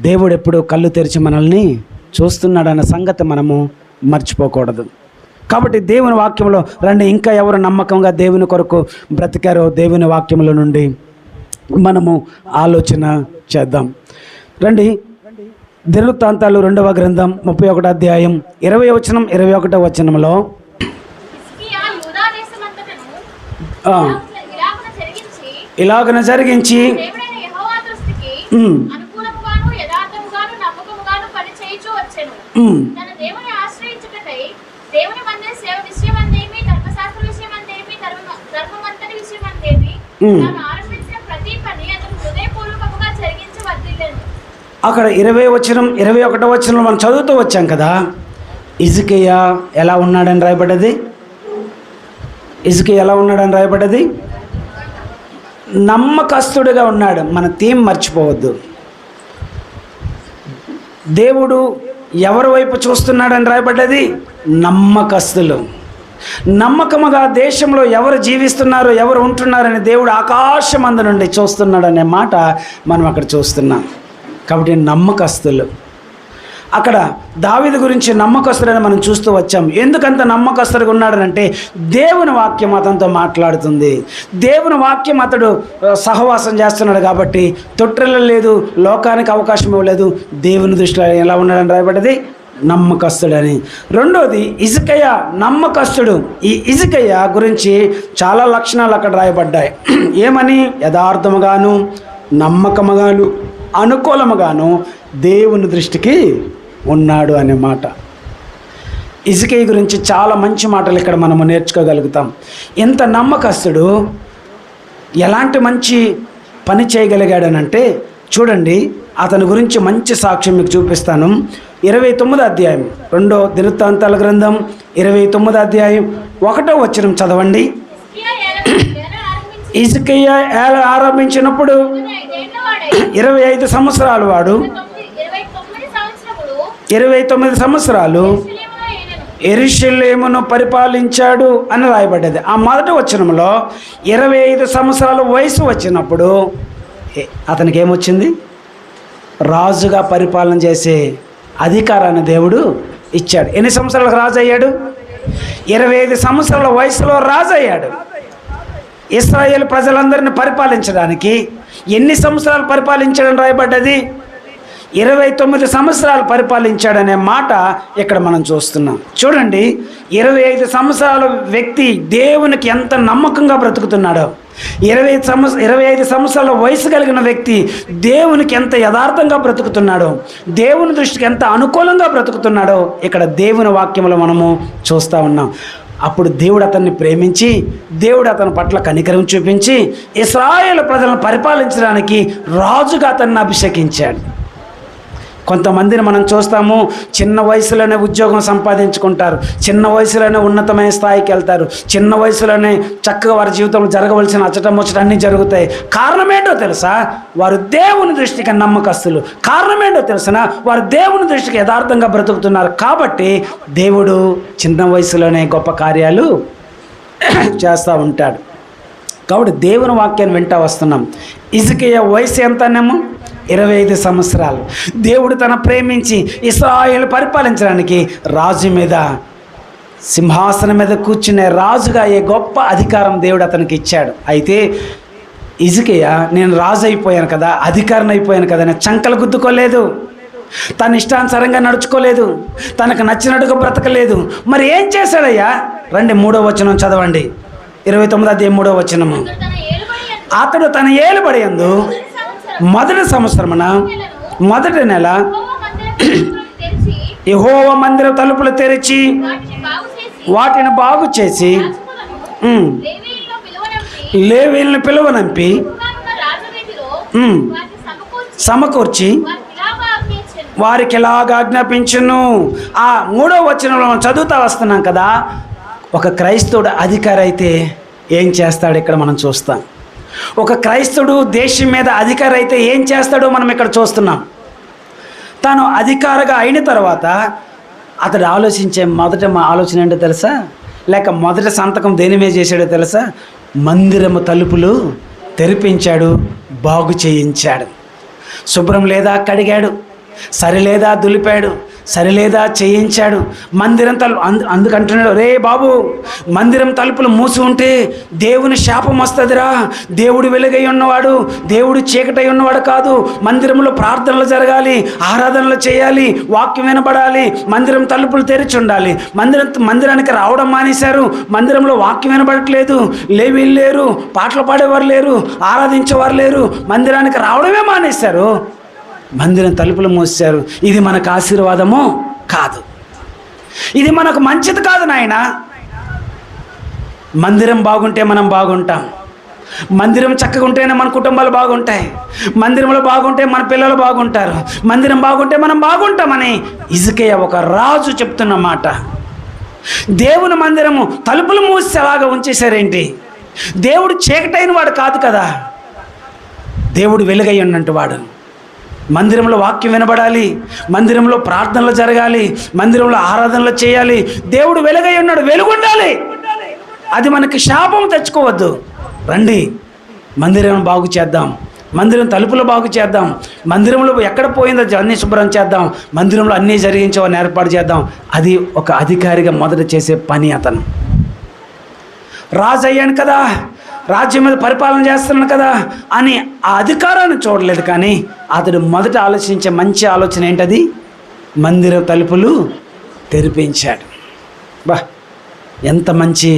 దేవుడు ఎప్పుడు కళ్ళు తెరిచి మనల్ని చూస్తున్నాడు అన్న సంగతి మనము మర్చిపోకూడదు. కాబట్టి దేవుని వాక్యంలో రండి, ఇంకా ఎవరు నమ్మకంగా దేవుని కొరకు బ్రతికారో దేవుని వాక్యంలో నుండి మనము ఆలోచన చేద్దాం. రండి, దినవృత్తాంతాలు 2వ గ్రంథం 31వ అధ్యాయం 20వ వచనం 21వ వచనంలో ఇలాగన జరిగించి అక్కడ 20వ వచనం 21వ వచనంలో మనం చదువుతూ వచ్చాం కదా. హిజ్కియా ఎలా ఉన్నాడని రాయబడ్డది? హిజ్కియా ఎలా ఉన్నాడని రాయబడ్డది? నమ్మకస్తుడిగా ఉన్నాడు. మన థీమ్ మర్చిపోవద్దు. దేవుడు ఎవరి వైపు చూస్తున్నాడని రాయబడ్డది? నమ్మకస్తులు. నమ్మకముగా దేశంలో ఎవరు జీవిస్తున్నారో, ఎవరు ఉంటున్నారని దేవుడు ఆకాశమందు నుండి చూస్తున్నాడనే మాట మనం అక్కడ చూస్తున్నాం. కాబట్టి నమ్మకస్తులు. అక్కడ దావీదు గురించి నమ్మకస్తుడని మనం చూస్తూ వచ్చాం. ఎందుకంత నమ్మకస్తుడిగా ఉన్నాడనంటే దేవుని వాక్యం అతనితో మాట్లాడుతుంది. దేవుని వాక్యం అతడు సహవాసం చేస్తున్నాడు కాబట్టి తొట్టిల్ల లేదు, లోకానికి అవకాశం ఇవ్వలేదు. దేవుని దృష్టిలో ఎలా ఉన్నాడని రాయబడ్డది? నమ్మకస్తుడని. రెండోది హిజ్కియా నమ్మకస్తుడు. ఈ హిజ్కియా గురించి చాలా లక్షణాలు అక్కడ రాయబడ్డాయి. ఏమని? యథార్థముగాను, నమ్మకముగాను, అనుకూలముగాను దేవుని దృష్టికి ఉన్నాడు అనే మాట. హిజ్కియా గురించి చాలా మంచి మాటలు ఇక్కడ మనము నేర్చుకోగలుగుతాం. ఎంత నమ్మకస్తుడు, ఎలాంటి మంచి పని చేయగలిగాడనంటే చూడండి, అతని గురించి మంచి సాక్ష్యం మీకు చూపిస్తాను. 29వ అధ్యాయం 2వ దినవృత్తాంతాల గ్రంథం 29వ అధ్యాయం 1వ వచనం చదవండి. హిజ్కియా ఏల ఆరంభించినప్పుడు 25 సంవత్సరాలు వాడు, 29 సంవత్సరాలు యెరూషలేమును పరిపాలించాడు అని రాయబడ్డది. ఆ మొదటి వచనంలో 25 సంవత్సరాల వయసు వచ్చినప్పుడు అతనికి ఏమొచ్చింది? రాజుగా పరిపాలన చేసే అధికారాన్ని దేవుడు ఇచ్చాడు. ఎన్ని సంవత్సరాలకు రాజు అయ్యాడు? 25 సంవత్సరాల వయసులో రాజు అయ్యాడు. ఇశ్రాయేలు ప్రజలందరిని పరిపాలించడానికి ఎన్ని సంవత్సరాలు పరిపాలించాడని రాయబడ్డది? 29 సంవత్సరాలు పరిపాలించాడనే మాట ఇక్కడ మనం చూస్తున్నాం. చూడండి, 25 సంవత్సరాల వ్యక్తి దేవునికి ఎంత నమ్మకంగా బ్రతుకుతున్నాడో, 25 సంవత్సరాల వయసు కలిగిన వ్యక్తి దేవునికి ఎంత యథార్థంగా బ్రతుకుతున్నాడో, దేవుని దృష్టికి ఎంత అనుకూలంగా బ్రతుకుతున్నాడో ఇక్కడ దేవుని వాక్యంలో మనము చూస్తూ ఉన్నాం. అప్పుడు దేవుడు అతన్ని ప్రేమించి, దేవుడు అతని పట్ల కనికరం చూపించి ఇశ్రాయేలు ప్రజలను పరిపాలించడానికి రాజుగా అతన్ని అభిషేకించాడు. కొంతమందిని మనం చూస్తాము, చిన్న వయసులోనే ఉద్యోగం సంపాదించుకుంటారు, చిన్న వయసులోనే ఉన్నతమైన స్థాయికి వెళ్తారు, చిన్న వయసులోనే చక్కగా వారి జీవితంలో జరగవలసిన అచ్చట ముచ్చట అన్నీ జరుగుతాయి. కారణం ఏంటో తెలుసా? వారు దేవుని దృష్టికి నమ్మకస్తులు. కారణం ఏంటో తెలుసా? వారు దేవుని దృష్టికి యథార్థంగా బ్రతుకుతున్నారు. కాబట్టి దేవుడు చిన్న వయసులోనే గొప్ప కార్యాలు చేస్తూ ఉంటాడు. కాబట్టి దేవుని వాక్యాన్ని వింటూ వస్తున్నాం. హిజ్కియా వయసు ఎంతనేమో 25 సంవత్సరాలు. దేవుడు తన ప్రేమించి ఇశ్రాయేలు పరిపాలించడానికి రాజు మీద, సింహాసనం మీద కూర్చునే రాజుగా అయ్యే గొప్ప అధికారం దేవుడు అతనికి ఇచ్చాడు. అయితే హిజ్కియా నేను రాజు అయిపోయాను కదా, అధికారిని అయిపోయాను కదా, నేను చంకలు గుద్దుకోలేదు, తన ఇష్టానుసారంగా నడుచుకోలేదు, తనకు నచ్చినట్టుగా బ్రతకలేదు. మరి ఏం చేశాడయ్యా? రండి 3వ వచనం చదవండి, 29వ అధ్యాయం 3వ వచనము. అతడు తన ఏలుబడి యందు మొదటి సంవత్సరమున మొదటి నెల యెహోవా మందిరం తలుపులు తెరిచి వాటిని బాగు చేసి లేవీయులను పిలువనంపి సమకూర్చి వారికి ఇలాగ ఆజ్ఞాపించును. ఆ 3వ వచనంలో మనం చదువుతా వస్తున్నాం కదా. ఒక క్రైస్తవుడు అధికారి అయితే ఏం చేస్తాడు ఇక్కడ మనం చూస్తాం. ఒక క్రైస్తవుడు దేశం మీద అధికారి అయితే ఏం చేస్తాడో మనం ఇక్కడ చూస్తున్నాం. తాను అధికారిగా అయిన తర్వాత అతడు ఆలోచించే మొదట ఆలోచన ఏంటో తెలుసా? లేక మొదటి సంతకం దేని మీద చేశాడో తెలుసా? మందిరము తలుపులు తెరిపించాడు, బాగు చేయించాడు. శుభ్రం లేదా కడిగాడు, సరిలేదా దులిపాడు, సరిలేదా చేయించాడు. మందిరం తలుపు అందుకంటున్నాడు, రే బాబు, మందిరం తలుపులు మూసి ఉంటే దేవుని శాపం వస్తుందిరా. దేవుడు వెలుగై ఉన్నవాడు, దేవుడు చీకటై ఉన్నవాడు కాదు. మందిరంలో ప్రార్థనలు జరగాలి, ఆరాధనలు చేయాలి, వాక్యం వినబడాలి, మందిరం తలుపులు తెరిచి ఉండాలి. మందిరానికి రావడం మానేశారు, మందిరంలో వాక్యం వినబడట్లేదు, లేవీలు లేరు, పాటలు పాడేవారు లేరు, ఆరాధించేవారు లేరు, మందిరానికి రావడమే మానేశారు, మందిరం తలుపులు మూసారు. ఇది మనకు ఆశీర్వాదము కాదు, ఇది మనకు మంచిది కాదు నాయన. మందిరం బాగుంటే మనం బాగుంటాం, మందిరం చక్కగా ఉంటేనే మన కుటుంబాలు బాగుంటాయి, మందిరంలో బాగుంటే మన పిల్లలు బాగుంటారు, మందిరం బాగుంటే మనం బాగుంటామని హిజ్కియా ఒక రాజు చెప్తున్న మాట. దేవుని మందిరము తలుపులు మూసి అలాగా ఉంచేశారేంటి? దేవుడు చీకటైన వాడు కాదు కదా, దేవుడు వెలుగై ఉన్నట్టు వాడు. మందిరంలో వాక్యం వినబడాలి, మందిరంలో ప్రార్థనలు జరగాలి, మందిరంలో ఆరాధనలు చేయాలి. దేవుడు వెలుగై ఉన్నాడు, వెలుగుండాలి. అది మనకి శాపం తెచ్చుకోవద్దు. రండి మందిరం బాగు చేద్దాం, మందిరం తలుపులు బాగు చేద్దాం, మందిరంలో ఎక్కడ పోయిందో అన్నీ శుభ్రం చేద్దాం, మందిరంలో అన్నీ జరిగించేవాడిని ఏర్పాటు చేద్దాం. అది ఒక అధికారిగా మొదట చేసే పని. అతను రాజు అయ్యాను కదా, రాజ్యం మీద పరిపాలన చేస్తున్నాను కదా అని ఆ అధికారాన్ని చూడలేదు. కానీ అతడు మొదట ఆలోచించే మంచి ఆలోచన ఏంటది? మందిర తలుపులు తెరిపించాడు. బా, ఎంత మంచి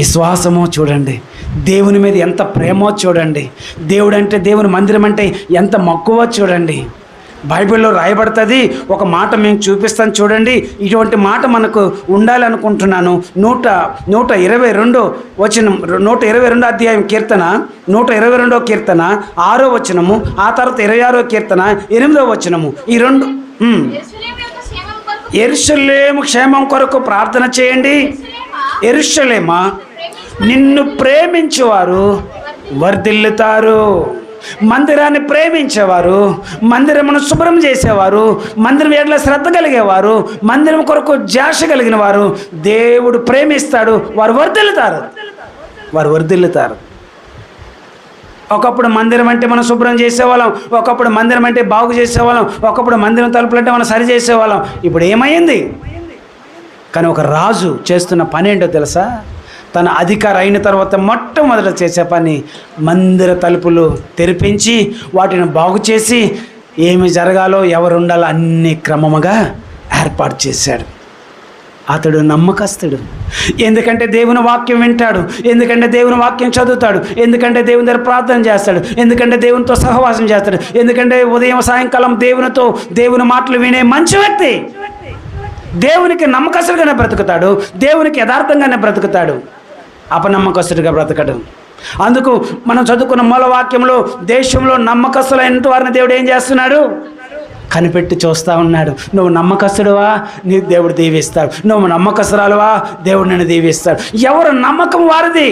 విశ్వాసమో చూడండి, దేవుని మీద ఎంత ప్రేమో చూడండి, దేవుడు అంటే, దేవుని మందిరం అంటే ఎంత మక్కువ చూడండి. బైబిల్లో రాయబడుతుంది ఒక మాట మేము చూపిస్తాను చూడండి. ఇటువంటి మాట మనకు ఉండాలనుకుంటున్నాను. 122 వచనం, 122 అధ్యాయం కీర్తన, 122 కీర్తన 6వ వచనము, ఆ తర్వాత 26వ కీర్తన 8వ వచనము. ఈ రెండు యెరూషలేము క్షేమం కొరకు ప్రార్థన చేయండి. యెరూషలేమా, నిన్ను ప్రేమించేవారు వర్ధిల్లుతారు. మందిరాన్ని ప్రేమించేవారు, మందిరమును శుభ్రం చేసేవారు, మందిరం ఎట్లా శ్రద్ధ కలిగేవారు, మందిరం కొరకు ధ్యాస కలిగిన వారు దేవుడు ప్రేమిస్తాడు. వారు వర్ధిల్లుతారు. ఒకప్పుడు మందిరం అంటే మనం శుభ్రం చేసేవాళ్ళం, ఒకప్పుడు మందిరం అంటే బాగు చేసేవాళ్ళం, ఒకప్పుడు మందిరం తలుపులు అంటే మనం సరి చేసేవాళ్ళం. ఇప్పుడు ఏమైంది? కానీ ఒక రాజు చేస్తున్న పని ఏంటో తెలుసా? తన అధికారం అయిన తర్వాత మొట్టమొదట చేసే పని మందిర తలుపులు తెరిపించి వాటిని బాగు చేసి ఏమి జరగాలో, ఎవరు ఉండాలో అన్ని క్రమముగా ఏర్పాటు చేశాడు. అతడు నమ్మకస్తుడు. ఎందుకంటే దేవుని వాక్యం వింటాడు, ఎందుకంటే దేవుని వాక్యం చదువుతాడు, ఎందుకంటే దేవుని దగ్గర ప్రార్థన చేస్తాడు, ఎందుకంటే దేవునితో సహవాసం చేస్తాడు, ఎందుకంటే ఉదయం సాయంకాలం దేవుని మాటలు వినే మంచి వ్యక్తి. దేవునికి నమ్మకస్తుడిగానే బ్రతుకుతాడు, దేవునికి యథార్థంగానే బ్రతుకుతాడు, అపనమ్మకస్తుడిగా బ్రతకడు. అందుకు మనం చదువుకున్న మూలవాక్యంలో దేశంలో నమ్మకస్తులైన వారిని దేవుడు ఏం చేస్తున్నాడు? కనిపెట్టి చూస్తూ ఉన్నాడు. నువ్వు నమ్మకస్తుడువా, నీ దేవుడు దీవిస్తాడు. నువ్వు నమ్మకస్తురాలువా, దేవుడు నిన్ను దీవిస్తాడు. ఎవరు నమ్మకం వారిది.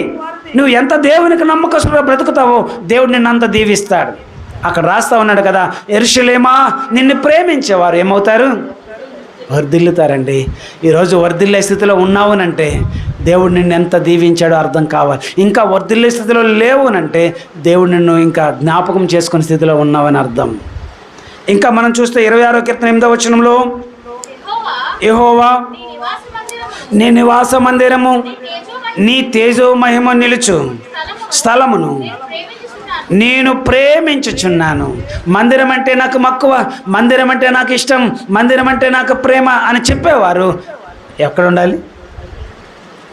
నువ్వు ఎంత దేవునికి నమ్మకస్తుడుగా బ్రతుకుతావో దేవుడు నిన్ను అంత దీవిస్తాడు. అక్కడ రాస్తా ఉన్నాడు కదా, యెరూషలేమా, నిన్ను ప్రేమించేవారు ఏమవుతారు? వర్ధిల్లుతారండి. ఈరోజు వర్ధిల్లే స్థితిలో ఉన్నావునంటే దేవుడు నిన్ను ఎంత దీవించాడో అర్థం కావాలి. ఇంకా వర్ధిల్లే స్థితిలో లేవునంటే దేవుడు నిన్ను ఇంకా జ్ఞాపకం చేసుకునే స్థితిలో ఉన్నావని అర్థం. ఇంకా మనం చూస్తే 26వ కీర్తన 8వ వచనంలో, యెహోవా నీ నివాస మందిరము నీ తేజో మహిమ నిలుచు స్థలమును నేను ప్రేమించుచున్నాను. మందిరం అంటే నాకు మక్కువ, మందిరం అంటే నాకు ఇష్టం, మందిరం అంటే నాకు ప్రేమ అని చెప్పేవారు ఎక్కడ ఉండాలి?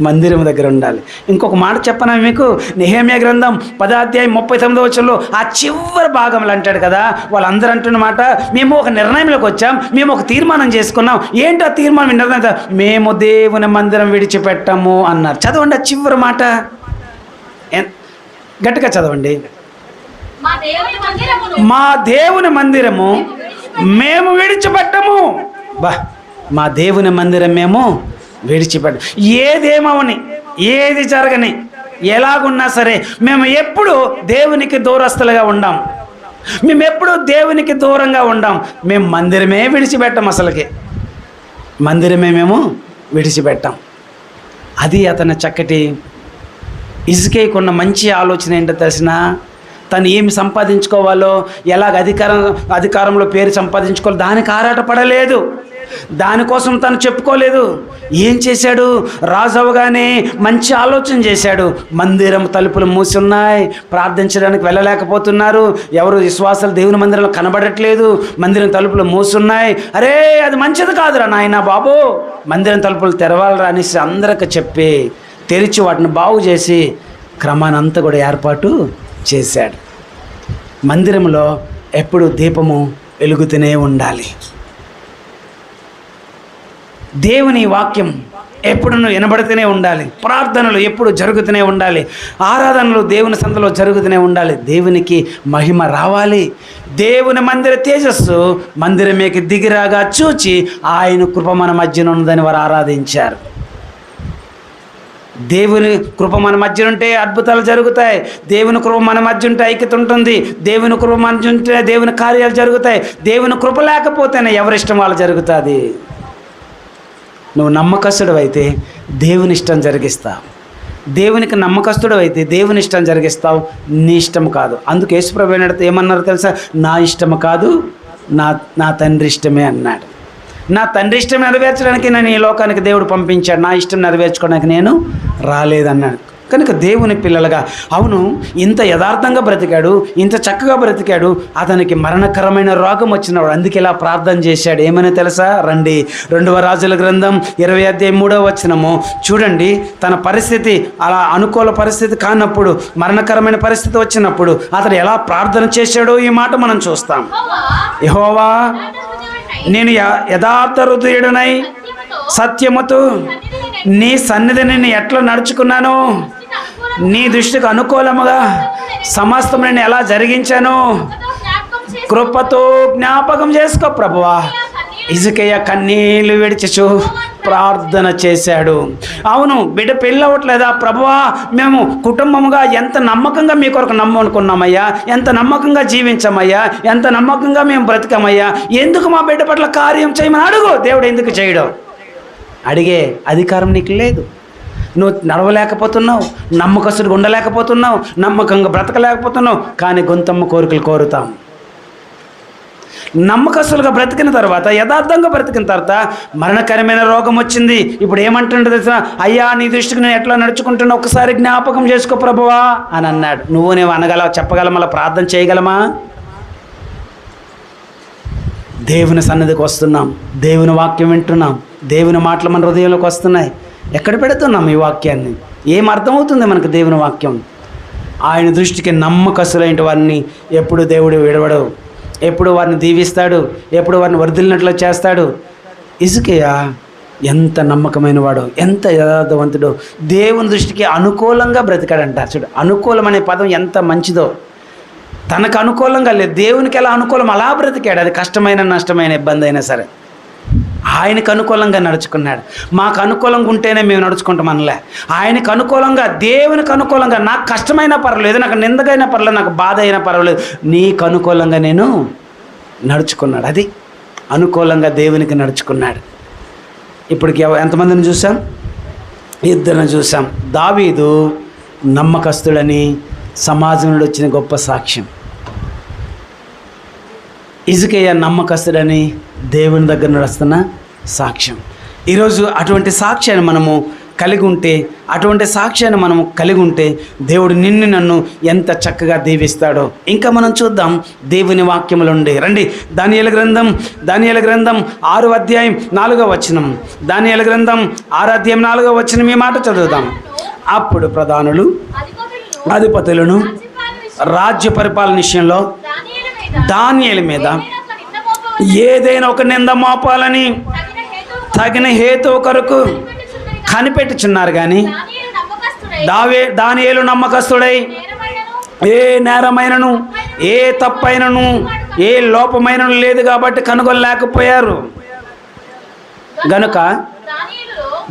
మందిరం దగ్గర ఉండాలి. ఇంకొక మాట చెప్పనా మీకు? నెహెమ్యా గ్రంథం 10:39 ఆ చివరి భాగంలో అంటాడు కదా, వాళ్ళందరూ అంటున్న మాట, మేము ఒక నిర్ణయంలోకి వచ్చాం, మేము ఒక తీర్మానం చేసుకున్నాం. ఏంటో ఆ తీర్మానం నిర్ణయం? మేము దేవుని మందిరం విడిచిపెట్టాము అన్నారు. చదవండి ఆ చివరి మాట, గట్టిగా చదవండి. మా దేవుని మందిరము మేము విడిచిపెట్టము. బా, మా దేవుని మందిరం మేము విడిచిపెట్ట. ఏదేమవని, ఏది జరగని, ఎలాగున్నా సరే మేము ఎప్పుడు దేవునికి దూరస్తులుగా ఉండాం. మేము ఎప్పుడు దేవునికి దూరంగా ఉండాం. మేము మందిరమే విడిచిపెట్టాం. అసలుకి మందిరమే మేము విడిచిపెట్టాం. అది అతని చక్కటి ఇసుకేకున్న మంచి ఆలోచన ఏంటో తెలిసిన, తను ఏమి సంపాదించుకోవాలో, ఎలాగ అధికారంలో పేరు సంపాదించుకోవాలో దానికి ఆరాటపడలేదు. దానికోసం తను చెప్పుకోలేదు. ఏం చేశాడు? రాజు అవగానే మంచి ఆలోచన చేశాడు. మందిరం తలుపులు మూసి ఉన్నాయి, ప్రార్థించడానికి వెళ్ళలేకపోతున్నారు, ఎవరు విశ్వాసాలు దేవుని మందిరంలో కనబడట్లేదు, మందిరం తలుపులు మూసున్నాయి. అరే అది మంచిది కాదురా నాయన బాబు, మందిరం తలుపులు తెరవాలరా అనేసి అందరికి చెప్పి తెరిచి వాటిని బాగు చేసి క్రమానంతా కూడా ఏర్పాటు చేశాడు. మందిరంలో ఎప్పుడు దీపము వెలుగుతూనే ఉండాలి. దేవుని వాక్యం ఎప్పుడు వినబడుతూనే ఉండాలి. ప్రార్థనలు ఎప్పుడు జరుగుతూనే ఉండాలి. ఆరాధనలు దేవుని సందులో జరుగుతూనే ఉండాలి. దేవునికి మహిమ రావాలి. దేవుని మందిర తేజస్సు మందిరమేకి దిగిరాగా చూచి ఆయన కృప మన మధ్యన ఉన్నదని వారు ఆరాధించారు. దేవుని కృప మన మధ్య ఉంటే అద్భుతాలు జరుగుతాయి. దేవుని కృప మన మధ్య ఉంటే ఐక్యత ఉంటుంది. దేవుని కృప మధ్య ఉంటే దేవుని కార్యాలు జరుగుతాయి. దేవుని కృప లేకపోతేనే ఎవరిష్టం వాళ్ళు జరుగుతుంది. నువ్వు నమ్మకస్తుడు అయితే దేవుని ఇష్టం జరిగిస్తావు. దేవునికి నమ్మకస్తుడు అయితే దేవుని ఇష్టం జరిగిస్తావు, నీ ఇష్టం కాదు. అందుకు యేసుప్రభు ఏమన్నారు తెలుసా? నా ఇష్టం కాదు, నా తండ్రి ఇష్టమే అన్నాడు. నా తండ్రి ఇష్టం నెరవేర్చడానికి నేను ఈ లోకానికి దేవుడు పంపించాడు, నా ఇష్టం నెరవేర్చుకోవడానికి నేను రాలేదన్నాడు. కనుక దేవుని పిల్లలుగా, అవును ఇంత యథార్థంగా బ్రతికాడు, ఇంత చక్కగా బ్రతికాడు, అతనికి మరణకరమైన రోగం వచ్చినవాడు. అందుకే ఇలా ప్రార్థన చేశాడు. ఏమని తెలుసా? రండి 2వ రాజుల గ్రంథం 20:3 చూడండి. తన పరిస్థితి అలా అనుకూల పరిస్థితి కానప్పుడు, మరణకరమైన పరిస్థితి వచ్చినప్పుడు అతను ఎలా ప్రార్థన చేశాడో ఈ మాట మనం చూస్తాం. యెహోవా, నేను యథార్థ హృదయుడనై సత్యముతో నీ సన్నిధిని నేను ఎట్లా నడుచుకున్నాను, నీ దృష్టికి అనుకూలముగా సమస్తం నేను ఎలా జరిగించాను, కృపతో జ్ఞాపకం చేసుకో ప్రభువా. హిజ్కియా కన్నీళ్లు విడిచిచు ప్రార్థన చేశాడు. అవును, బిడ్డ పెళ్ళి అవ్వట్లేదా ప్రభువా, మేము కుటుంబముగా ఎంత నమ్మకంగా మీ కొరకు నమ్మనుకున్నామయ్యా, ఎంత నమ్మకంగా జీవించామయ్యా, ఎంత నమ్మకంగా మేము బ్రతికామయ్యా, ఎందుకు మా బిడ్డ పట్ల కార్యం చేయమని అడుగు. దేవుడు ఎందుకు చేయడం? అడిగే అధికారం నీకు లేదు. నువ్వు నడవలేకపోతున్నావు, నమ్మకస్తుడిగా ఉండలేకపోతున్నావు, నమ్మకంగా బ్రతకలేకపోతున్నావు, కానీ గొంతమ్మ కోరికలు కోరుతాం. నమ్మకస్తులుగా బ్రతికిన తర్వాత, యథార్థంగా బ్రతికిన తర్వాత మరణకరమైన రోగం వచ్చింది. ఇప్పుడు ఏమంటుండే తెలుసా? అయ్యా నీ దృష్టికి నేను ఎట్లా నడుచుకుంటున్నా ఒకసారి జ్ఞాపకం చేసుకో ప్రభువా అని అన్నాడు. నువ్వు అనగలవా? చెప్పగలమా? అలా ప్రార్థన చేయగలమా? దేవుని సన్నిధికి వస్తున్నాం, దేవుని వాక్యం వింటున్నాం, దేవుని మాటలు మన హృదయంలోకి వస్తున్నాయి. ఎక్కడ పెడుతున్నాం ఈ వాక్యాన్ని? ఏం అర్థమవుతుంది మనకు దేవుని వాక్యం? ఆయన దృష్టికి నమ్మకస్తులైన వారిని ఎప్పుడు దేవుడు విడవడు, ఎప్పుడు వారిని దీవిస్తాడు, ఎప్పుడు వారిని వర్ధిల్లినట్లు చేస్తాడు. హిజ్కియా ఎంత నమ్మకమైన వాడు, ఎంత యథార్థవంతుడో, దేవుని దృష్టికి అనుకూలంగా బ్రతికాడంట. చూడు, అనుకూలం అనే పదం ఎంత మంచిదో. తనకు అనుకూలంగా లేదు, దేవునికి ఎలా అనుకూలం అలా బ్రతికాడు. అది కష్టమైన నష్టమైన ఇబ్బంది అయినా సరే ఆయనకు అనుకూలంగా నడుచుకున్నాడు. మాకు అనుకూలంగా ఉంటేనే మేము నడుచుకుంటాం అనలే. ఆయనకు అనుకూలంగా, దేవునికి అనుకూలంగా, నాకు కష్టమైనా పర్వాలేదు, నాకు నిందగైనా పర్వాలేదు, నాకు బాధ అయినా పర్వాలేదు, నీకు అనుకూలంగా నేను నడుచుకున్నాడు. అది అనుకూలంగా దేవునికి నడుచుకున్నాడు. ఇప్పటికి ఎంతమందిని చూసాం? 2 చూసాం. దావీదు నమ్మకస్తుడని సమాజం నుండి వచ్చిన గొప్ప సాక్ష్యం. హిజ్కియా నమ్మకస్తుడని దేవుని దగ్గర నడుస్తున్న సాక్ష్యం. ఈరోజు అటువంటి సాక్ష్యాన్ని మనము కలిగి ఉంటే, అటువంటి సాక్ష్యాన్ని మనం కలిగి ఉంటే దేవుడు నిన్ను నన్ను ఎంత చక్కగా దీవిస్తాడో. ఇంకా మనం చూద్దాం దేవుని వాక్యములు ఉండి. రండి, దానియేలు గ్రంథం 6వ అధ్యాయం 4వ వచనం. దానియేలు గ్రంథం 6వ అధ్యాయం 4వ వచనం ఈ మాట చదువుదాం. అప్పుడు ప్రధానులు అధిపతులను రాజ్య పరిపాలన విషయంలో దానియేలు మీద ఏదైనా ఒక నింద మోపాలని తగిన హేతు కొరకు కనిపెట్టుచున్నారు. కానీ దానియేలు నమ్మకస్తుడై ఏ నేరమైనను ఏ తప్పైనను ఏ లోపమైనను లేదు కాబట్టి కనుగొనలేకపోయారు. గనుక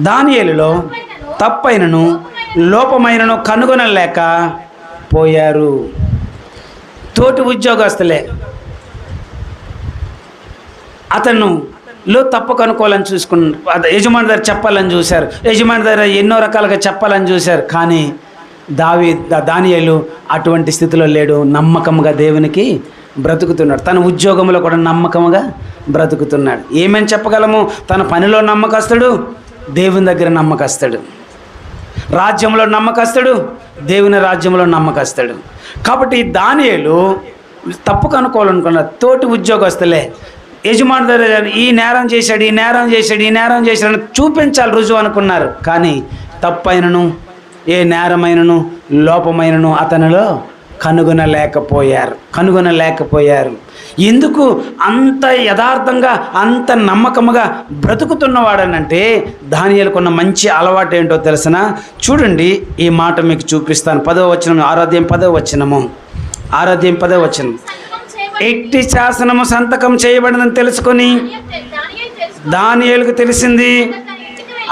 దానియేలులో తప్పైనను లోపమైనను కనుగొనలేక పోయారు. తోటి ఉద్యోగస్తులే అతనులో తప్పు కనుక్కోవాలని చూసుకున్నారు. యజమాని దగ్గర చెప్పాలని చూశారు, యజమాని దగ్గర ఎన్నో రకాలుగా చెప్పాలని చూశారు. కానీ దానియేలు అటువంటి స్థితిలో లేడు. నమ్మకంగా దేవునికి బ్రతుకుతున్నాడు. తన ఉద్యోగంలో కూడా నమ్మకంగా బ్రతుకుతున్నాడు. ఏమని చెప్పగలము? తన పనిలో నమ్మకస్తుడు, దేవుని దగ్గర నమ్మకస్తుడు. రాజ్యంలో నమ్మకస్తుడు, దేవుని రాజ్యంలో నమ్మకస్తుడు. కాబట్టి దానియేలు తప్పు కనుక్కోవాలనుకున్నారు. తోటి ఉద్యోగస్తులే యజమాని దగ్గర ఈ నేరం చేశాడు చూపించాలి, రుజువు అనుకున్నారు. కానీ తప్పైనను ఏ నేరమైనను లోపమైనను అతనిలో కనుగొనలేకపోయారు. ఎందుకు అంత యథార్థంగా అంత నమ్మకముగా బ్రతుకుతున్నవాడనంటే దానియేలుకున్న మంచి అలవాటు ఏంటో తెలిసిన చూడండి. ఈ మాట మీకు చూపిస్తాను. 10వ వచనం, 6వ అధ్యాయం 10వ వచనము. 6వ అధ్యాయం 10వ వచనం. ఎట్టి శాసనము సంతకం చేయబడిందని తెలుసుకొని దానియేలుకు తెలిసింది.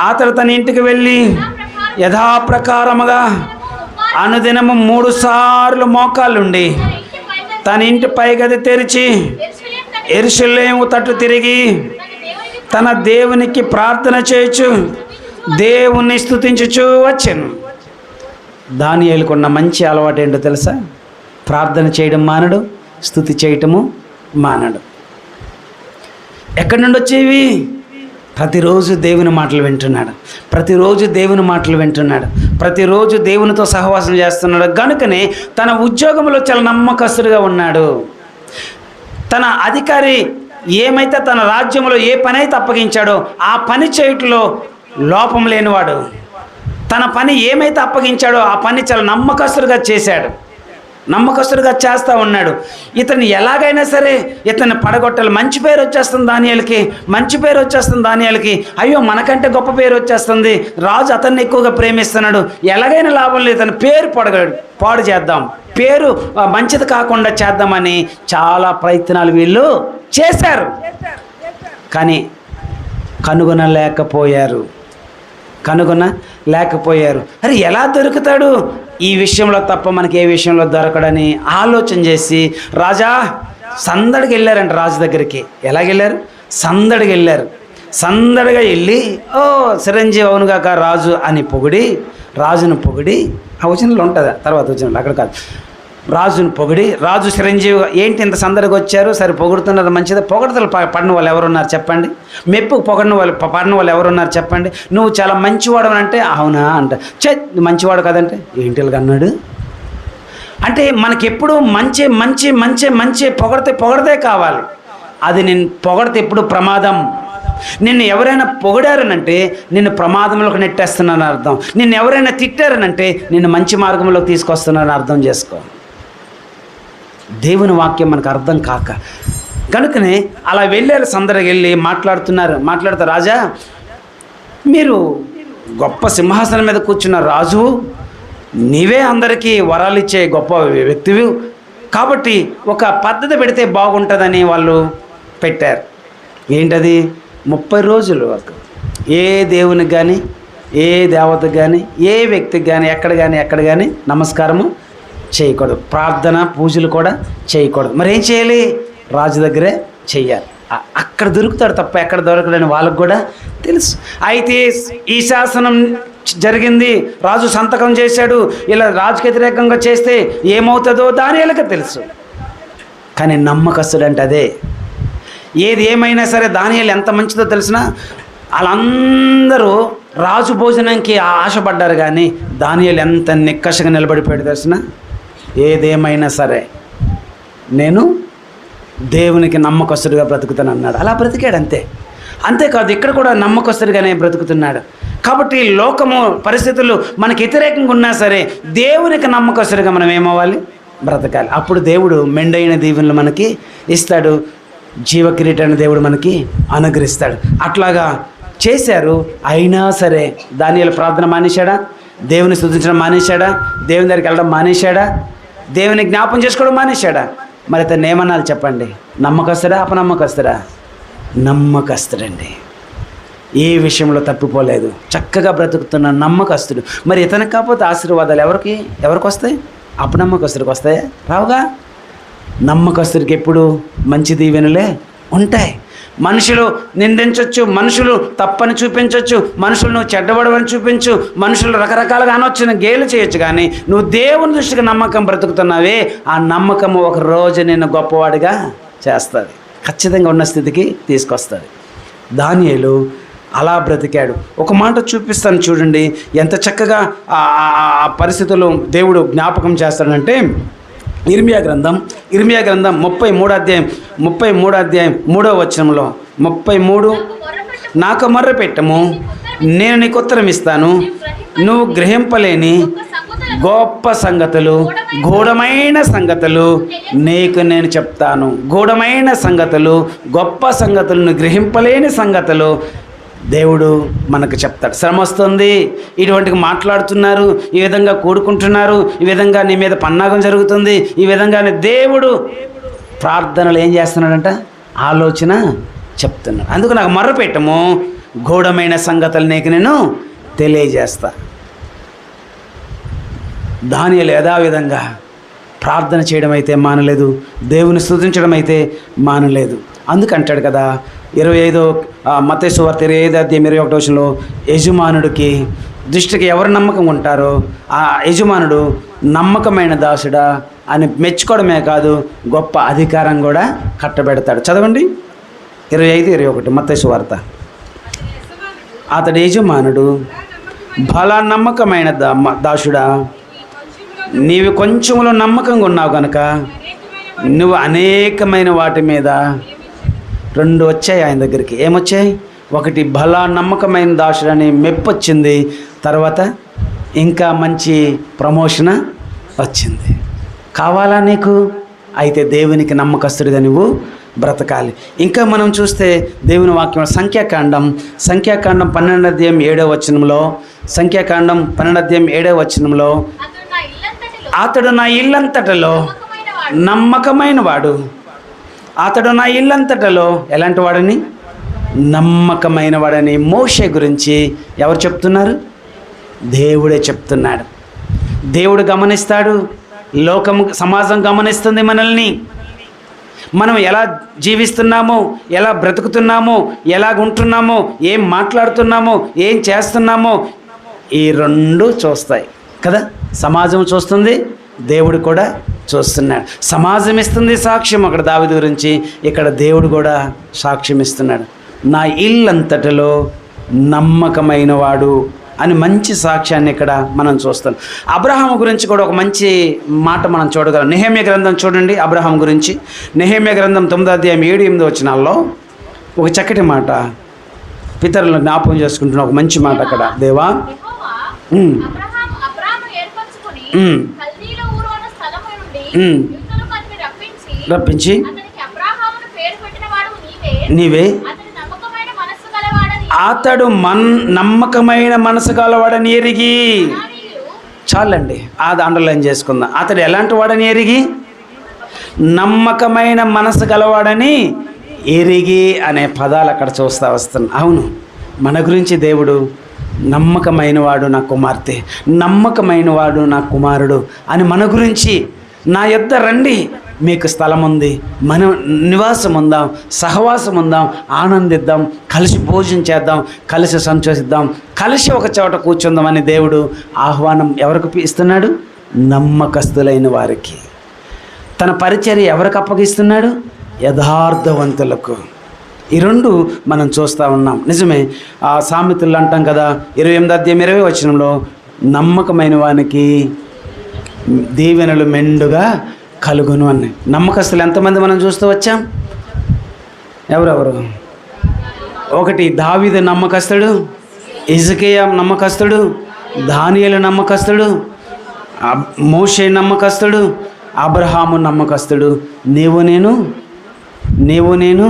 అతడు తన ఇంటికి వెళ్ళి యథాప్రకారముగా అనుదినము 3 సార్లు మోకాళ్ళుండి తన ఇంటి పైగది తెరిచి యెరూషలేము తట్టు తిరిగి తన దేవునికి ప్రార్థన చేయొచ్చు, దేవుణ్ణి స్తుతించుచు వచ్చాను. దానియేలుకున్న మంచి అలవాటు ఏంటో తెలుసా? ప్రార్థన చేయడం మానడు, స్తుతి చేయటము మానడు. ఎక్కడి నుండి వచ్చేవి? ప్రతిరోజు దేవుని మాటలు వింటున్నాడు, ప్రతిరోజు దేవునితో సహవాసం చేస్తున్నాడు. కనుకనే తన ఉద్యోగంలో చాలా నమ్మకస్తుడిగా ఉన్నాడు. తన అధికారి ఏమైతే తన రాజ్యంలో ఏ పని అయితే అప్పగించాడో ఆ పని చేయటంలో లోపం లేనివాడు. తన పని ఏమైతే అప్పగించాడో ఆ పని చాలా నమ్మకస్తుడిగా చేశాడు, నమ్మకస్తుడిగా చేస్తూ ఉన్నాడు. ఇతన్ని ఎలాగైనా సరే ఇతన్ని పడగొట్టాలి. మంచి పేరు వచ్చేస్తుంది దానియేలుకి. అయ్యో మనకంటే గొప్ప పేరు వచ్చేస్తుంది, రాజు అతన్ని ఎక్కువగా ప్రేమిస్తున్నాడు, ఎలాగైనా లాభం లేదు, ఇతని పేరు పాడు చేద్దాం, పేరు మంచిది కాకుండా చేద్దామని చాలా ప్రయత్నాలు వీళ్ళు చేశారు. కానీ కనుగొనలేకపోయారు. అరే ఎలా దొరుకుతాడు ఈ విషయంలో తప్ప మనకి ఏ విషయంలో దొరకడని ఆలోచన చేసి రాజా సందడికి వెళ్ళారంట. రాజు దగ్గరికి ఎలాగెళ్ళారు? సందడిగా వెళ్ళి ఓ చిరంజీవి అవునుగాక రాజు అని రాజును పొగిడి ఆ వచనంలో ఉంటుందా? తర్వాత వచనంలో అక్కడ కాదు. రాజును పొగిడి, రాజు చిరంజీవి ఏంటి ఇంత సందడికి వచ్చారు, సరే పొగుడుతున్నారు మంచిది. పొగడతలు పడిన వాళ్ళు ఎవరున్నారు చెప్పండి? మెప్పుకు పడిన వాళ్ళు ఎవరున్నారు చెప్పండి? నువ్వు చాలా మంచివాడు అని అంటే అవునా అంట. మంచివాడు కదంటే ఏంటి అన్నాడు. అంటే మనకెప్పుడు మంచి పొగడితే కావాలి. అది నేను పొగడితే ఎప్పుడు ప్రమాదం. నిన్ను ఎవరైనా పొగిడారనంటే నిన్ను ప్రమాదంలోకి నెట్టేస్తున్నానని అర్థం. నిన్ను ఎవరైనా తిట్టారనంటే నిన్ను మంచి మార్గంలోకి తీసుకొస్తున్నానని అర్థం చేసుకో. దేవుని వాక్యం మనకు అర్థం కాక కనుకనే అలా వెళ్ళారు. సందడికి వెళ్ళి మాట్లాడుతూ రాజా మీరు గొప్ప సింహాసనం మీద కూర్చున్న రాజు, నీవే అందరికీ వరాలు ఇచ్చే గొప్ప వ్యక్తివి, కాబట్టి ఒక పద్ధతి పెడితే బాగుంటుందని వాళ్ళు పెట్టారు. ఏంటది? 30 రోజులు ఏ దేవునికి కానీ ఏ దేవతకు కానీ ఏ వ్యక్తికి కానీ ఎక్కడ కానీ నమస్కారము చేయకూడదు, ప్రార్థన పూజలు కూడా చేయకూడదు. మరి ఏం చేయాలి? రాజు దగ్గరే చెయ్యాలి. అక్కడ దొరుకుతాడు తప్ప ఎక్కడ దొరకడని వాళ్ళకు కూడా తెలుసు. అయితే ఈ శాసనం జరిగింది, రాజు సంతకం చేశాడు, ఇలా రాజుకి వ్యతిరేకంగా చేస్తే ఏమవుతుందో దానియేలుకి తెలుసు. కానీ నమ్మకస్తుడు అంటే అదే. ఏది ఏమైనా సరే దానియేలు ఎంత మంచిదో తెలిసిన వాళ్ళందరూ రాజు భోజనంకి ఆశపడ్డారు, కానీ దానియేలు ఎంత నిక్కషగా నిలబడిపోయాడు తెలిసిన, ఏదేమైనా సరే నేను దేవునికి నమ్మకస్తుడిగా బ్రతుకుతాను అన్నాడు. అలా బ్రతికాడు అంతే. అంతేకాదు ఇక్కడ కూడా నమ్మకస్తుడిగానే బ్రతుకుతున్నాడు. కాబట్టి లోకము పరిస్థితులు మనకి వ్యతిరేకంగా ఉన్నా సరే దేవునికి నమ్మకస్తుడిగా మనం ఏమవ్వాలి, బ్రతకాలి. అప్పుడు దేవుడు మెండైన దీవెనలు మనకి ఇస్తాడు, జీవ కిరీటాన్ని దేవుడు మనకి అనుగ్రహిస్తాడు. అట్లాగా చేశారు. అయినా సరే దానియేలు ప్రార్థన మానేశాడా, దేవుని స్తుతించడం మానేశాడా, దేవుని దగ్గరికి వెళ్ళడం మానేశాడా, దేవుని జ్ఞాపం చేసుకోవడం మానేశాడా? మరి ఇతను ఏమన్నాలి చెప్పండి? నమ్మకస్తుడా అపనమ్మకస్తుడా? నమ్మకస్తుడండి. ఏ విషయంలో తప్పిపోలేదు, చక్కగా బ్రతుకుతున్న నమ్మకస్తుడు. మరి ఇతనికి కాకపోతే ఆశీర్వాదాలు ఎవరికి వస్తాయి? అపనమ్మకస్తుడికి వస్తాయా? రావుగా. నమ్మకస్తుడికి ఎప్పుడు మంచి దీవెనలే ఉంటాయి. మనుషులు నిందించవచ్చు, మనుషులు తప్పని చూపించవచ్చు, మనుషులను చెడ్డబడవని చూపించు, మనుషులు రకరకాలుగా అనొచ్చు, గేలు చేయొచ్చు, కానీ నువ్వు దేవుని దృష్టికి నమ్మకం బ్రతుకుతున్నావే, ఆ నమ్మకము ఒక రోజు నిన్ను గొప్పవాడిగా చేస్తుంది, ఖచ్చితంగా ఉన్న స్థితికి తీసుకొస్తుంది. దానియేలు అలా బ్రతికాడు. ఒక మాట చూపిస్తాను చూడండి, ఎంత చక్కగా ఆ పరిస్థితుల్లో దేవుడు జ్ఞాపకం చేస్తాడంటే, ఇర్మియా గ్రంథం 33వ అధ్యాయం 3వ వచనంలో 33, నాకు మొర్ర పెట్టము, నేను నీకు ఉత్తరం ఇస్తాను, నువ్వు గ్రహింపలేని గొప్ప సంగతులు, గూఢమైన సంగతులు నీకు నేను చెప్తాను. గూఢమైన సంగతులు, గొప్ప సంగతులు, నువ్వు గ్రహింపలేని సంగతులు దేవుడు మనకు చెప్తాడు. శ్రమ వస్తుంది, ఇటువంటివి మాట్లాడుతున్నారు, ఈ విధంగా కూడుకుంటున్నారు, ఈ విధంగా నీ మీద పన్నాగం జరుగుతుంది, ఈ విధంగానే దేవుడు ప్రార్థనలు ఏం చేస్తున్నాడంట, ఆలోచన చెప్తున్నాడు. అందుకు నాకు మొర్ర పెట్టము, గూఢమైన సంగతులు నీకు నేను తెలియజేస్తా. దానియేలు యథావిధంగా ప్రార్థన చేయడం అయితే మానలేదు, దేవుని స్తుతించడం అయితే మానలేదు. అందుకంటాడు కదా 25 మత్తయి సువార్త 25 అధ్యాయం 21వ వచనంలో, యజమానుడికి దృష్టికి ఎవరు నమ్మకం ఉంటారో ఆ యజమానుడు నమ్మకమైన దాసుడా అని మెచ్చుకోవడమే కాదు, గొప్ప అధికారం కూడా కట్టబెడతాడు. చదవండి 25-21 మత్తయి సువార్త. అతడి యజమానుడు, బలా నమ్మకమైన దాసుడా, నీవు కొంచెంలో నమ్మకంగా ఉన్నావు కనుక నువ్వు అనేకమైన వాటి మీద. 2 వచ్చాయి ఆయన దగ్గరికి. ఏమొచ్చాయి? ఒకటి బలా నమ్మకమైన దాసుడని మెప్పొచ్చింది, తర్వాత ఇంకా మంచి ప్రమోషన్ వచ్చింది. కావాలా నీకు? అయితే దేవునికి నమ్మకస్తుడిగా నువ్వు బ్రతకాలి. ఇంకా మనం చూస్తే దేవుని వాక్యం సంఖ్యాకాండం 12వ అధ్యాయం 7వ వచనంలో, సంఖ్యాకాండం 12వ అధ్యాయం 7వ వచనంలో, అతడు నా ఇల్లంతటలో నమ్మకమైన వాడు. అతడు నా ఇల్లంతటలో ఎలాంటి వాడని? నమ్మకమైన వాడని మోషే గురించి ఎవరు చెప్తున్నారు? దేవుడే చెప్తున్నాడు. దేవుడు గమనిస్తాడు, లోకము సమాజం గమనిస్తుంది మనల్ని. మనం ఎలా జీవిస్తున్నామో, ఎలా బ్రతుకుతున్నామో, ఎలాగ ఉంటున్నామో, ఏం మాట్లాడుతున్నామో, ఏం చేస్తున్నామో, ఈ 2 చూస్తాయి కదా. సమాజం చూస్తుంది, దేవుడు కూడా చూస్తున్నాడు. సమాజం ఇస్తుంది సాక్ష్యం అక్కడ దావీదు గురించి, ఇక్కడ దేవుడు కూడా సాక్ష్యం ఇస్తున్నాడు. నా ఇల్లంతటిలో నమ్మకమైన వాడు అని మంచి సాక్ష్యాన్ని ఇక్కడ మనం చూస్తాం. అబ్రహాము గురించి కూడా ఒక మంచి మాట మనం చూడగలం. నెహెమ్యా గ్రంథం చూడండి అబ్రహాం గురించి. నెహెమ్యా గ్రంథం 9వ అధ్యాయం 7-8 వచనాల్లో ఒక చక్కటి మాట, పితరులను జ్ఞాపకం చేసుకుంటున్న ఒక మంచి మాట అక్కడ. దేవా రప్పించి నీవే, అతడు నమ్మకమైన మనసు గలవాడని ఎరిగి. చాలండి, అది అండర్లైన్ చేసుకుందాం. అతడు ఎలాంటి వాడని ఎరిగి, నమ్మకమైన మనసు గలవాడని ఎరిగి అనే పదాలు అక్కడ చూస్తూ వస్తున్నాం. అవును, మన గురించి దేవుడు నమ్మకమైన వాడు నా కుమార్తె, నమ్మకమైన వాడు నా కుమారుడు అని మన గురించి, నా యొద్ద రండి మీకు స్థలం ఉంది, మనం నివాసం ఉందాం, సహవాసం ఉందాం, ఆనందిద్దాం, కలిసి భోజనం చేద్దాం, కలిసి సంతోషిద్దాం, కలిసి ఒక చోట కూర్చుందామని దేవుడు ఆహ్వానం ఎవరికి ఇస్తున్నాడు? నమ్మకస్తులైన వారికి. తన పరిచర్య ఎవరికి అప్పగిస్తున్నాడు? యథార్థవంతులకు. ఈ రెండు మనం చూస్తూ ఉన్నాం. నిజమే, ఆ సామెతలు అంటాం కదా, 28:20 నమ్మకమైన వానికి దీవెనలు మెండుగా కలుగును అని. నమ్మకస్తులు ఎంతమంది మనం చూస్తూ వచ్చాం? ఎవరెవరు? 1 దావీదు నమ్మకస్తుడు, హిజ్కియా నమ్మకస్తుడు, దానియేలు నమ్మకస్తుడు, మోషే నమ్మకస్తుడు, అబ్రహాము నమ్మకస్తుడు. నీవు నేను